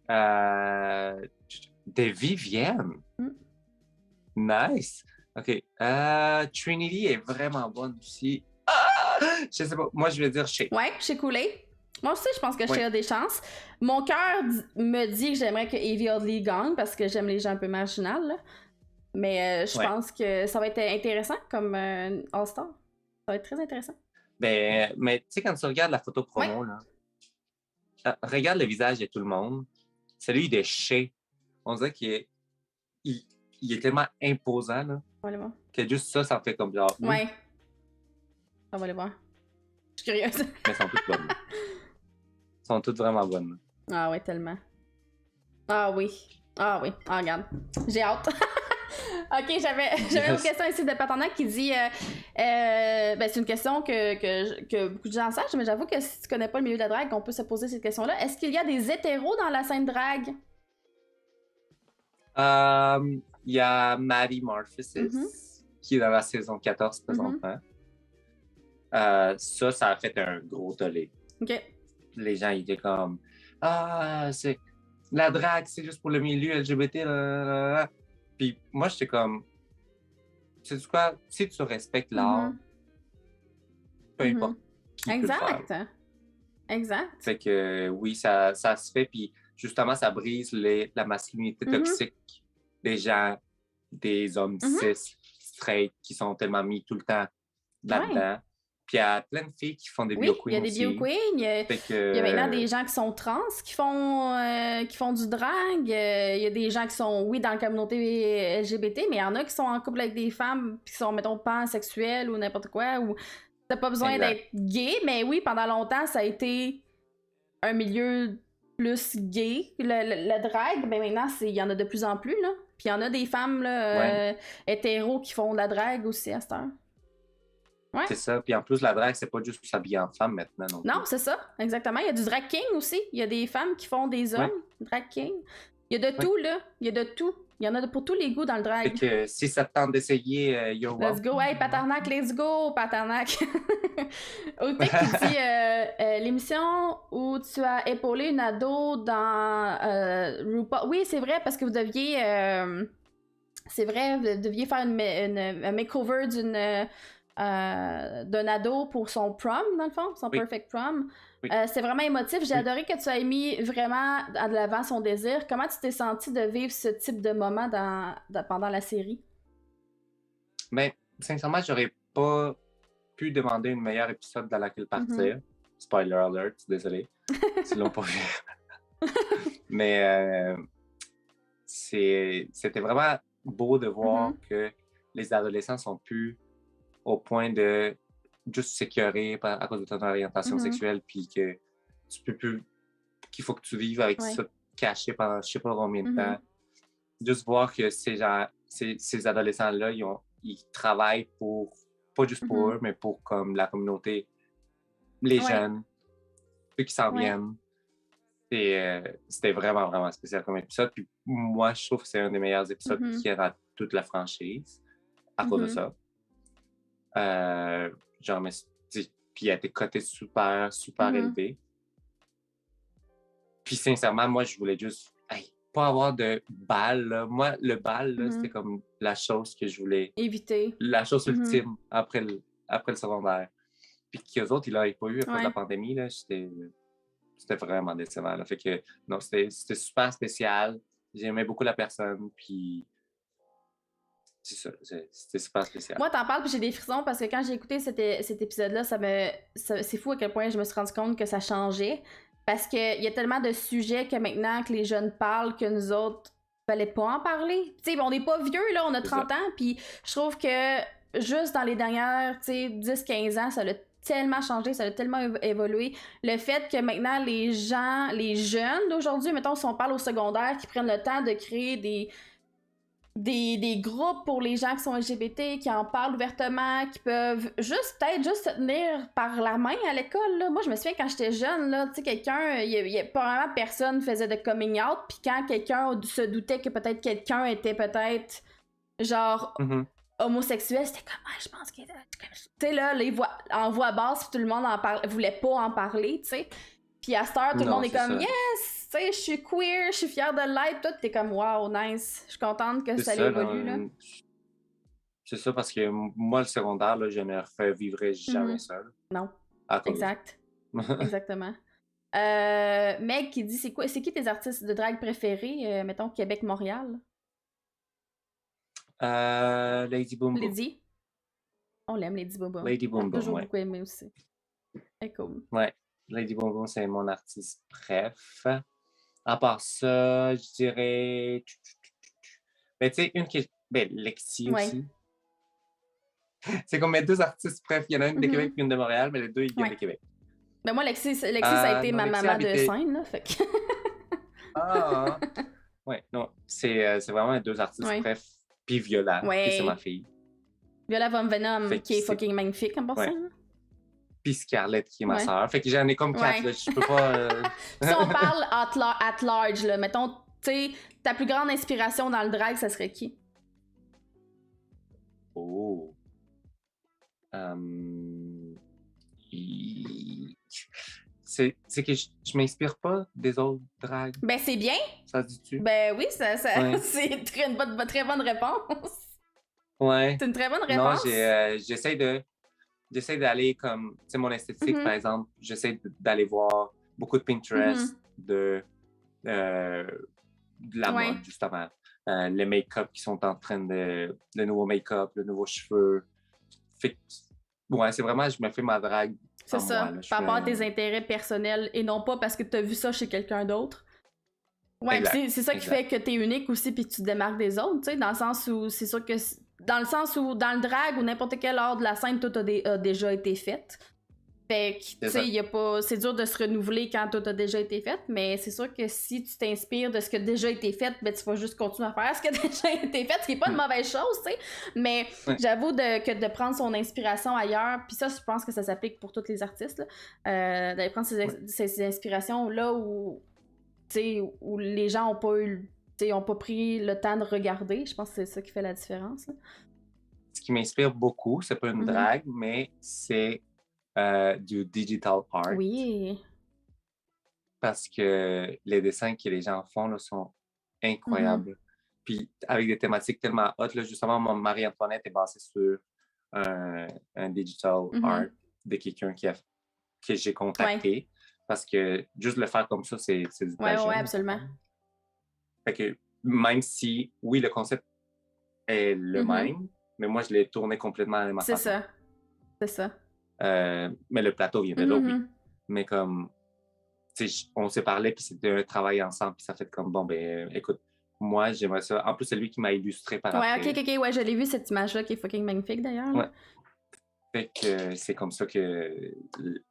De Vivienne. Nice. OK. Trinity est vraiment bonne aussi. Je sais pas. Moi, je vais dire Shea. Ouais, Shea Coulee. Moi aussi, je pense que Shea a des chances. Mon cœur me dit que j'aimerais que Evie Oddly gagne parce que j'aime les gens un peu marginales. Là. Mais je pense que ça va être intéressant comme All-Star. Ça va être très intéressant. Ben, mais tu sais, quand tu regardes la photo promo, là, regarde le visage de tout le monde. Celui de Shea, on dirait qu'il est tellement imposant, là. On va aller voir. Que juste ça fait comme genre. Ouais. On va aller voir. Je suis curieuse. Mais elles sont toutes bonnes. Elles sont toutes vraiment bonnes. Ah ouais, tellement. Ah oui. Ah, regarde. J'ai hâte. OK, j'avais une question ici de Patana qui dit ben c'est une question que beaucoup de gens sachent, mais j'avoue que si tu connais pas le milieu de la drague, on peut se poser cette question-là. Est-ce qu'il y a des hétéros dans la scène drague? Il y a Maddie Marphysis qui est dans la saison 14 présentement. Ça a fait un gros tollé. OK. Les gens ils étaient comme c'est la drague, c'est juste pour le milieu LGBT. Puis moi, j'étais comme, sais-tu quoi, si tu respectes l'art, peu importe. Exact. Exact. Fait que oui, ça se fait, puis justement, ça brise la masculinité toxique des gens, des hommes cis, straight, qui sont tellement mis tout le temps là-dedans. Puis il y a plein de filles qui font des bio queens. Il y a des bio queens. Il y a maintenant des gens qui sont trans qui font du drag. Il y a des gens qui sont, dans la communauté LGBT, mais il y en a qui sont en couple avec des femmes qui sont, mettons, pansexuelles ou n'importe quoi. Ou t'as pas besoin d'être gay, mais oui, pendant longtemps, ça a été un milieu plus gay. Le drag, mais maintenant, il y en a de plus en plus, là. Puis il y en a des femmes là, hétéros qui font de la drague aussi à cette heure. Ouais. C'est ça. Puis en plus, la drague, c'est pas juste pour s'habiller en femme maintenant. Non, c'est ça. Exactement. Il y a du drag king aussi. Il y a des femmes qui font des hommes. Drag king. Il y a de tout, là. Il y a de tout. Il y en a pour tous les goûts dans le drag. Fait que si ça te tente d'essayer, let's go. Hey, Patarnac, let's go, Patarnac. Otek qui dit l'émission où tu as épaulé une ado dans RuPaul. Oui, c'est vrai, parce que vous deviez... c'est vrai, vous deviez faire un makeover d'un ado pour son prom, dans le fond, son perfect prom. Oui. C'est vraiment émotif. J'ai adoré que tu aies mis vraiment de l'avant son désir. Comment tu t'es senti de vivre ce type de moment pendant la série? Ben, sincèrement, j'aurais pas pu demander un meilleur épisode dans lequel partir. Spoiler alert, désolé. S'ils l'ont pas vu. Mais c'était vraiment beau de voir que les adolescents sont plus au point de juste s'écœurer à cause de ton orientation sexuelle, puis que tu peux plus, qu'il faut que tu vives avec ça caché pendant je sais pas combien de temps. Juste voir que ces adolescents-là, ils travaillent pour, pas juste pour eux, mais pour comme la communauté, les jeunes, ceux qui s'en viennent. Et c'était vraiment, vraiment spécial comme épisode. Puis moi, je trouve que c'est un des meilleurs épisodes qu'il y a dans toute la franchise à cause de ça. Puis il a été coté super, super élevé. Puis sincèrement, moi, je voulais juste pas avoir de bal. Là. Moi, le bal, là, c'était comme la chose que je voulais éviter. La chose ultime après le secondaire. Puis qu'eux autres, ils l'avaient pas eu après la pandémie. Là, c'était vraiment décevant. Là. Fait que non, c'était super spécial. J'aimais beaucoup la personne. Puis c'est ça, c'était super spécial. Moi, t'en parles, puis j'ai des frissons parce que quand j'ai écouté cet épisode-là, c'est fou à quel point je me suis rendu compte que ça changeait. Parce qu'il y a tellement de sujets que maintenant que les jeunes parlent, que nous autres, fallait pas en parler. Tu sais, on n'est pas vieux, là, on a 30 ans, puis je trouve que juste dans les dernières, 10-15 ans, ça a tellement changé, ça a tellement évolué. Le fait que maintenant, les jeunes d'aujourd'hui, mettons, si on parle au secondaire, qui prennent le temps de créer des groupes pour les gens qui sont LGBT, qui en parlent ouvertement, qui peuvent peut-être juste se tenir par la main à l'école, là. Moi, je me souviens quand j'étais jeune, là, tu sais, quelqu'un, probablement personne faisait de coming out, puis quand quelqu'un se doutait que peut-être quelqu'un était peut-être, genre, homosexuel, c'était comme, je pense que... Tu sais, là, en voix basse, puis tout le monde voulait pas en parler, tu sais. Puis à cette heure, tout le monde est comme, yes, tu sais, je suis queer, je suis fière de l'être. Toi, t'es comme, wow, nice. Je suis contente que ça évolue, là. C'est ça, parce que moi, le secondaire, là, je ne revivrai jamais seul. Non. Exact. Exactement. Meg qui dit, c'est qui tes artistes de drague préférés, mettons, Québec-Montréal? Lady Boom Boom. Lady? On l'aime, Lady Boom Boom. Lady Boom Boom, j'ai toujours beaucoup aimé aussi. C'est cool. Ouais. Lady Boom Boom, c'est mon artiste préf. À part ça, je dirais... Ben, tu sais, une qui est... Ben, Lexi aussi. C'est comme mes deux artistes préf. Il y en a une de Québec et une de Montréal, mais les deux, ils viennent de Québec. Ben, moi, Lexi ça a été ma maman de scène, là, fait que... Ouais, non. C'est vraiment les deux artistes préf. Puis Viola, qui c'est ma fille. Viola Von Venom, qui est fucking magnifique en passant. Puis Scarlett, qui est ma sœur. Fait que j'en ai comme 4, là. Je peux pas... Si on parle at large, là, mettons, tu sais, ta plus grande inspiration dans le drag, ça serait qui? Oh. C'est que je m'inspire pas des autres drags. Ben, c'est bien. Ça se dit-tu? Ben oui, c'est très bonne réponse. Ouais. C'est une très bonne réponse. Non, j'essaie d'aller comme, tu sais, mon esthétique, par exemple, j'essaie d'aller voir beaucoup de Pinterest, de la mode, justement. Les make-up qui sont en train de... Le nouveau make-up, le nouveau cheveux. Fait que, c'est vraiment, je me fais ma drague. C'est ça, par rapport à tes intérêts personnels et non pas parce que t'as vu ça chez quelqu'un d'autre. Ouais, c'est ça qui fait que t'es unique aussi puis que tu te démarques des autres, tu sais, dans le sens où c'est sûr que... Dans le sens où, dans le drag ou n'importe quel art de la scène, tout a déjà été fait. Fait que, tu sais, c'est dur de se renouveler quand tout a déjà été fait, mais c'est sûr que si tu t'inspires de ce qui a déjà été fait, ben tu vas juste continuer à faire ce qui a déjà été fait, ce qui est pas une mauvaise chose, tu sais. Mais j'avoue que de prendre son inspiration ailleurs, puis ça, je pense que ça s'applique pour tous les artistes, là, d'aller prendre ces inspirations là où, tu sais, où les gens ont pas eu... Ils n'ont pas pris le temps de regarder. Je pense que c'est ça qui fait la différence. Là. Ce qui m'inspire beaucoup, c'est pas une drague, mais c'est du digital art. Oui. Parce que les dessins que les gens font là, sont incroyables. Puis avec des thématiques tellement hautes, là, justement, Marie-Antoinette est basée sur un digital art de quelqu'un que j'ai contacté. Parce que juste le faire comme ça, c'est du plagiat. Oui, absolument. Fait que même si, oui, le concept est le même, mais moi, je l'ai tourné complètement à ma façon. C'est ça. Mais le plateau vient de là, oui. Mais comme, tu sais, on s'est parlé, puis c'était un travail ensemble, puis ça fait comme, bon, ben, écoute, moi, j'aimerais ça. En plus, c'est lui qui m'a illustré par après. OK, ouais, je l'ai vu, cette image-là, qui est fucking magnifique, d'ailleurs. Ouais. Fait que c'est comme ça que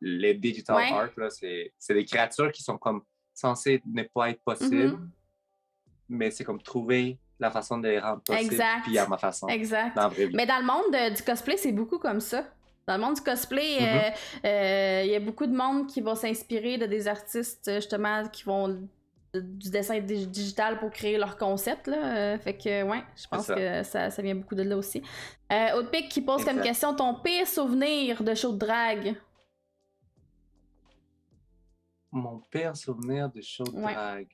les digital art, là, c'est des créatures qui sont comme censées ne pas être possibles, mais c'est comme trouver la façon de les rendre possibles, puis à ma façon. Exact. Dans la vraie vie. Mais dans le monde du cosplay, c'est beaucoup comme ça. Dans le monde du cosplay, il y a beaucoup de monde qui va s'inspirer de des artistes, justement, qui vont du dessin digital pour créer leur concept, là. Fait que, ouais, je pense que ça vient beaucoup de là aussi. Outpick qui pose comme question ton pire souvenir de show de drague. Mon pire souvenir de show de drague.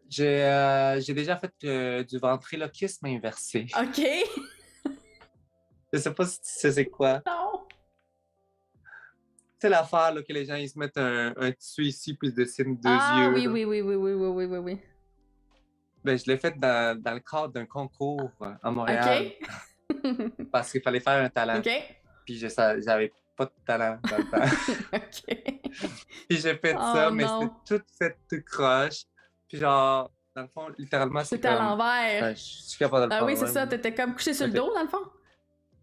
J'ai déjà fait du ventriloquisme inversé. OK. Je sais pas si tu sais c'est quoi. Non. C'est l'affaire là, que les gens ils se mettent un tissu ici puis ils dessinent deux yeux. Oui. Ben, je l'ai fait dans le cadre d'un concours à Montréal. OK. Parce qu'il fallait faire un talent. OK. Puis j'avais pas de talent dans le temps. OK. Puis j'ai fait ça, mais c'était tout fait tout croche. Puis genre, dans le fond, littéralement, c'est comme... C'était à l'envers. Je suis capable de le faire. Ah oui, c'est ça. T'étais comme couché sur le dos, dans le fond?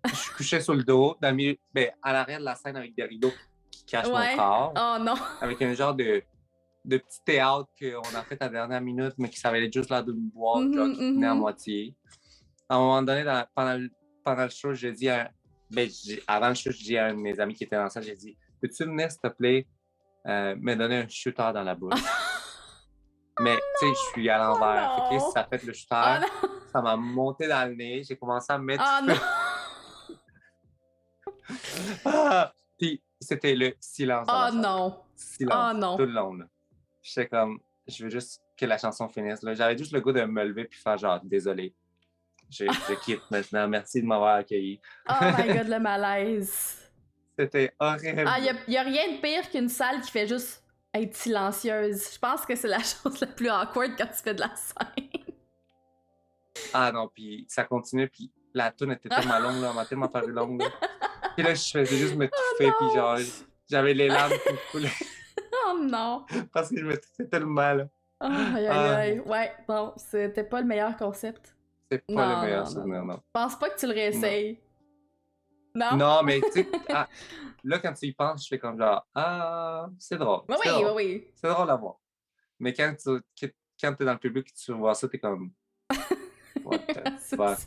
Je suis couché sur le dos, dans le milieu, ben, à l'arrière de la scène avec des rideaux qui cachent mon corps. Oh non! Avec un genre de petit théâtre qu'on a fait à la dernière minute, mais qui s'avait juste l'air d'une boîte, genre, qui tenait à moitié. À un moment donné, pendant le show, j'ai dit avant le show, je dis à un de mes amis qui était dans la salle, j'ai dit « Peux-tu venir, s'il te plaît, me donner un shooter dans la bouche? » Mais, tu sais, je suis à l'envers. Fait que ça fait le shooter. Ça m'a monté dans le nez. J'ai commencé à me mettre... Puis, c'était le silence. Silence. Tout le long, là. J'étais comme, je veux juste que la chanson finisse. Là. J'avais juste le goût de me lever puis faire genre, désolé. Je quitte maintenant. Merci de m'avoir accueilli. Oh my God, le malaise. C'était horrible. Ah, y a rien de pire qu'une salle qui fait juste être silencieuse. Je pense que c'est la chose la plus awkward quand tu fais de la scène. Ah non, puis ça continue, puis la toune était tellement longue, là, elle m'a tellement paru longue. Là. Puis là, je faisais juste me touffer, puis genre, j'avais les larmes qui me coulaient. Oh non! Parce que je me touffais tellement, là. Aïe. Ouais, bon, c'était pas le meilleur concept. C'est pas le meilleur souvenir, non. Je pense pas que tu le réessayes. Non? Non, mais tu sais, là, quand tu y penses, je fais comme genre, c'est drôle. Oui. C'est drôle à voir. Mais quand t'es dans le public et tu vois ça, t'es comme, what the fuck?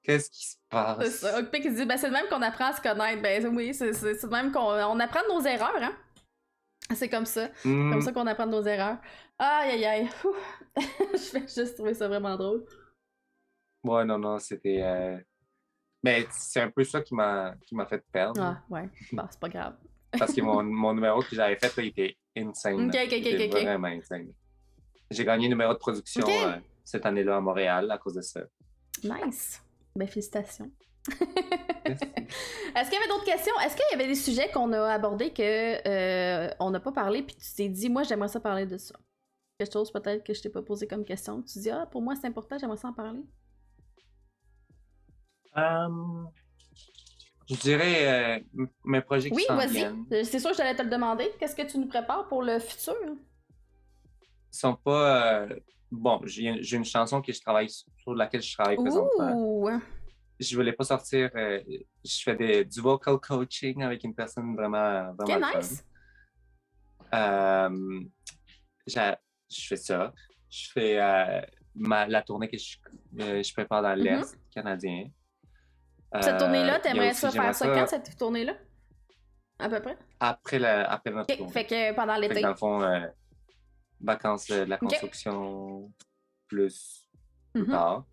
Qu'est-ce qui se passe? C'est ça. Outpick dit, c'est le même qu'on apprend à se connaître. Ben oui, c'est le même qu'on apprend de nos erreurs, hein? C'est comme ça. Comme ça qu'on apprend de nos erreurs. Aïe. Je vais juste trouver ça vraiment drôle. Ouais, non, c'était... Mais c'est un peu ça qui m'a fait perdre. Ah, ouais. Bon, c'est pas grave. Parce que mon numéro que j'avais fait, là, il était insane. OK. Vraiment insane. J'ai gagné un numéro de production cette année-là à Montréal à cause de ça. Nice. Ben, félicitations. Merci. Est-ce qu'il y avait d'autres questions? Est-ce qu'il y avait des sujets qu'on a abordés qu'on n'a pas parlé puis tu t'es dit, moi, j'aimerais ça parler de ça? Quelque chose peut-être que je t'ai pas posé comme question. Tu dis, pour moi, c'est important, j'aimerais ça en parler? Je dirais mes projets qui s'en viennent. Oui, vas-y. C'est sûr que j'allais te le demander. Qu'est-ce que tu nous prépares pour le futur? Ils sont pas... Bon, j'ai une chanson que je travaille sur laquelle je travaille présentement. Je voulais pas sortir. Je fais du vocal coaching avec une personne vraiment nice. Je fais ça. Je fais la tournée que je prépare dans l'Est canadien. Cette tournée-là, t'aimerais ça faire ça quand, cette tournée-là? À peu près? Après notre tournée. Fait que pendant l'été. Dans le fond, vacances de la construction plus tard.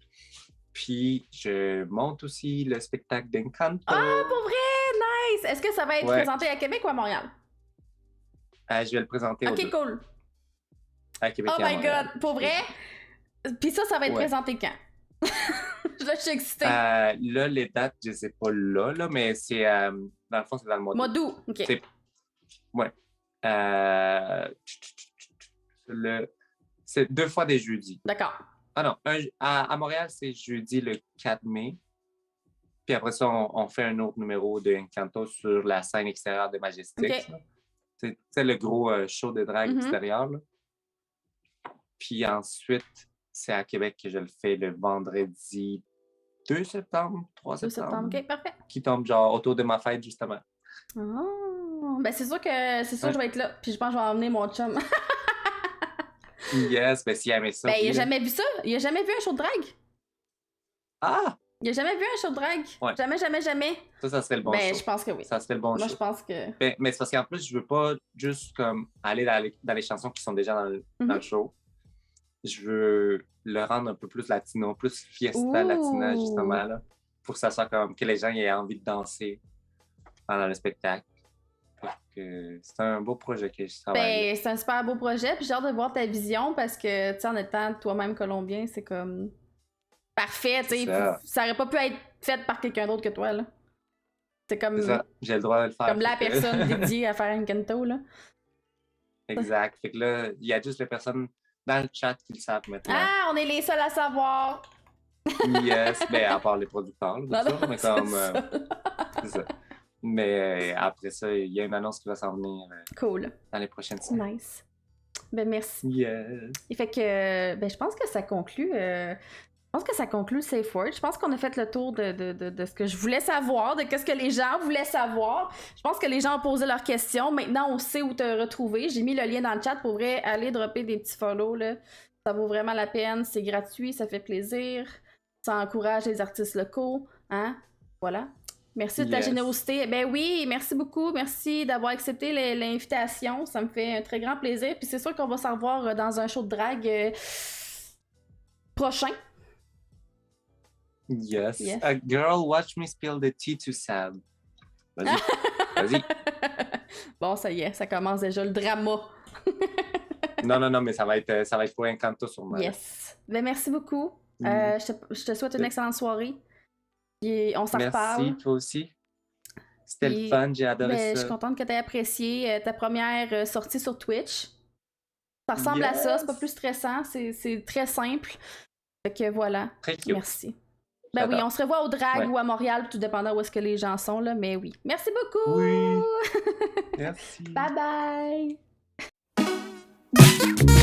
Puis, je monte aussi le spectacle d'Encanto. Ah, pour vrai? Nice! Est-ce que ça va être présenté à Québec ou à Montréal? Je vais le présenter OK, cool. à Québec Oh my God! Pour vrai? Puis ça va être présenté quand? Là, je suis excitée. Là, les dates, je sais pas là, mais c'est... dans le fond, c'est dans le mois d'août. OK. Ouais. C'est 2 fois des jeudis. D'accord. Ah non, à Montréal, c'est jeudi le 4 mai. Puis après ça, on fait un autre numéro de Encanto sur la scène extérieure de Majestic. Okay. C'est le gros show de drague extérieur. Là. Puis ensuite, c'est à Québec que je le fais le vendredi 2 septembre, 3 septembre. OK, parfait. Qui tombe genre autour de ma fête, justement. Oh, ben c'est sûr que je vais être là. Puis je pense que je vais emmener mon chum. Yes, ben s'il aimait ça. Ben, il a jamais vu ça. Il a jamais vu un show de drague. Ah! Il a jamais vu un show de drague. Ouais. Jamais. Ça serait le bon show. Ben, je pense que oui. Ça serait le bon show. Moi, je pense que... Ben, mais c'est parce qu'en plus, je veux pas juste comme aller dans les chansons qui sont déjà dans le show. Je veux le rendre un peu plus latino, plus fiesta latina, justement, là. Pour que ça soit comme que les gens aient envie de danser pendant le spectacle. C'est un beau projet que je travaille. Ben, c'est un super beau projet, puis j'ai hâte de voir ta vision parce que, tu sais, en étant toi-même colombien, c'est comme parfait, tu sais. Ça aurait pas pu être fait par quelqu'un d'autre que toi, là. C'est comme. Ça, j'ai le droit de le faire. Comme la personne dédiée à faire Encanto, là. Exact. Fait que là, il y a juste les personnes dans le chat qui le savent maintenant. Ah, on est les seuls à savoir! Yes, ben, à part les producteurs, là, non, mais comme. C'est ça. Mais après ça, il y a une annonce qui va s'en venir cool. Dans les prochaines semaines. Nice. Ben merci. Yes. Et fait que je pense que ça conclut. Je pense que ça conclut Safe Word. Je pense qu'on a fait le tour de ce que je voulais savoir, de ce que les gens voulaient savoir. Je pense que les gens ont posé leurs questions. Maintenant, on sait où te retrouver. J'ai mis le lien dans le chat pour vrai aller dropper des petits follow là. Ça vaut vraiment la peine. C'est gratuit, ça fait plaisir. Ça encourage les artistes locaux. Hein? Voilà. Merci de ta générosité. Ben oui, merci beaucoup. Merci d'avoir accepté l'invitation. Ça me fait un très grand plaisir. Puis c'est sûr qu'on va se revoir dans un show de drague prochain. Yes. A girl, watch me spill the tea to Sam. Vas-y. Bon, ça y est, ça commence déjà le drama. non, mais ça va être pour Encanto sur moi. Yes. Ben merci beaucoup. Je te souhaite une excellente soirée. Et on s'en reparle. Merci, toi aussi. C'était le fun, j'ai adoré ça. Je suis contente que tu aies apprécié ta première sortie sur Twitch. Ça ressemble à ça, c'est pas plus stressant, c'est très simple. Fait que voilà. Très cute. Merci. Ben oui, on se revoit au drag ou à Montréal, tout dépendant où est-ce que les gens sont, là, mais oui. Merci beaucoup! Oui! Merci! Bye bye!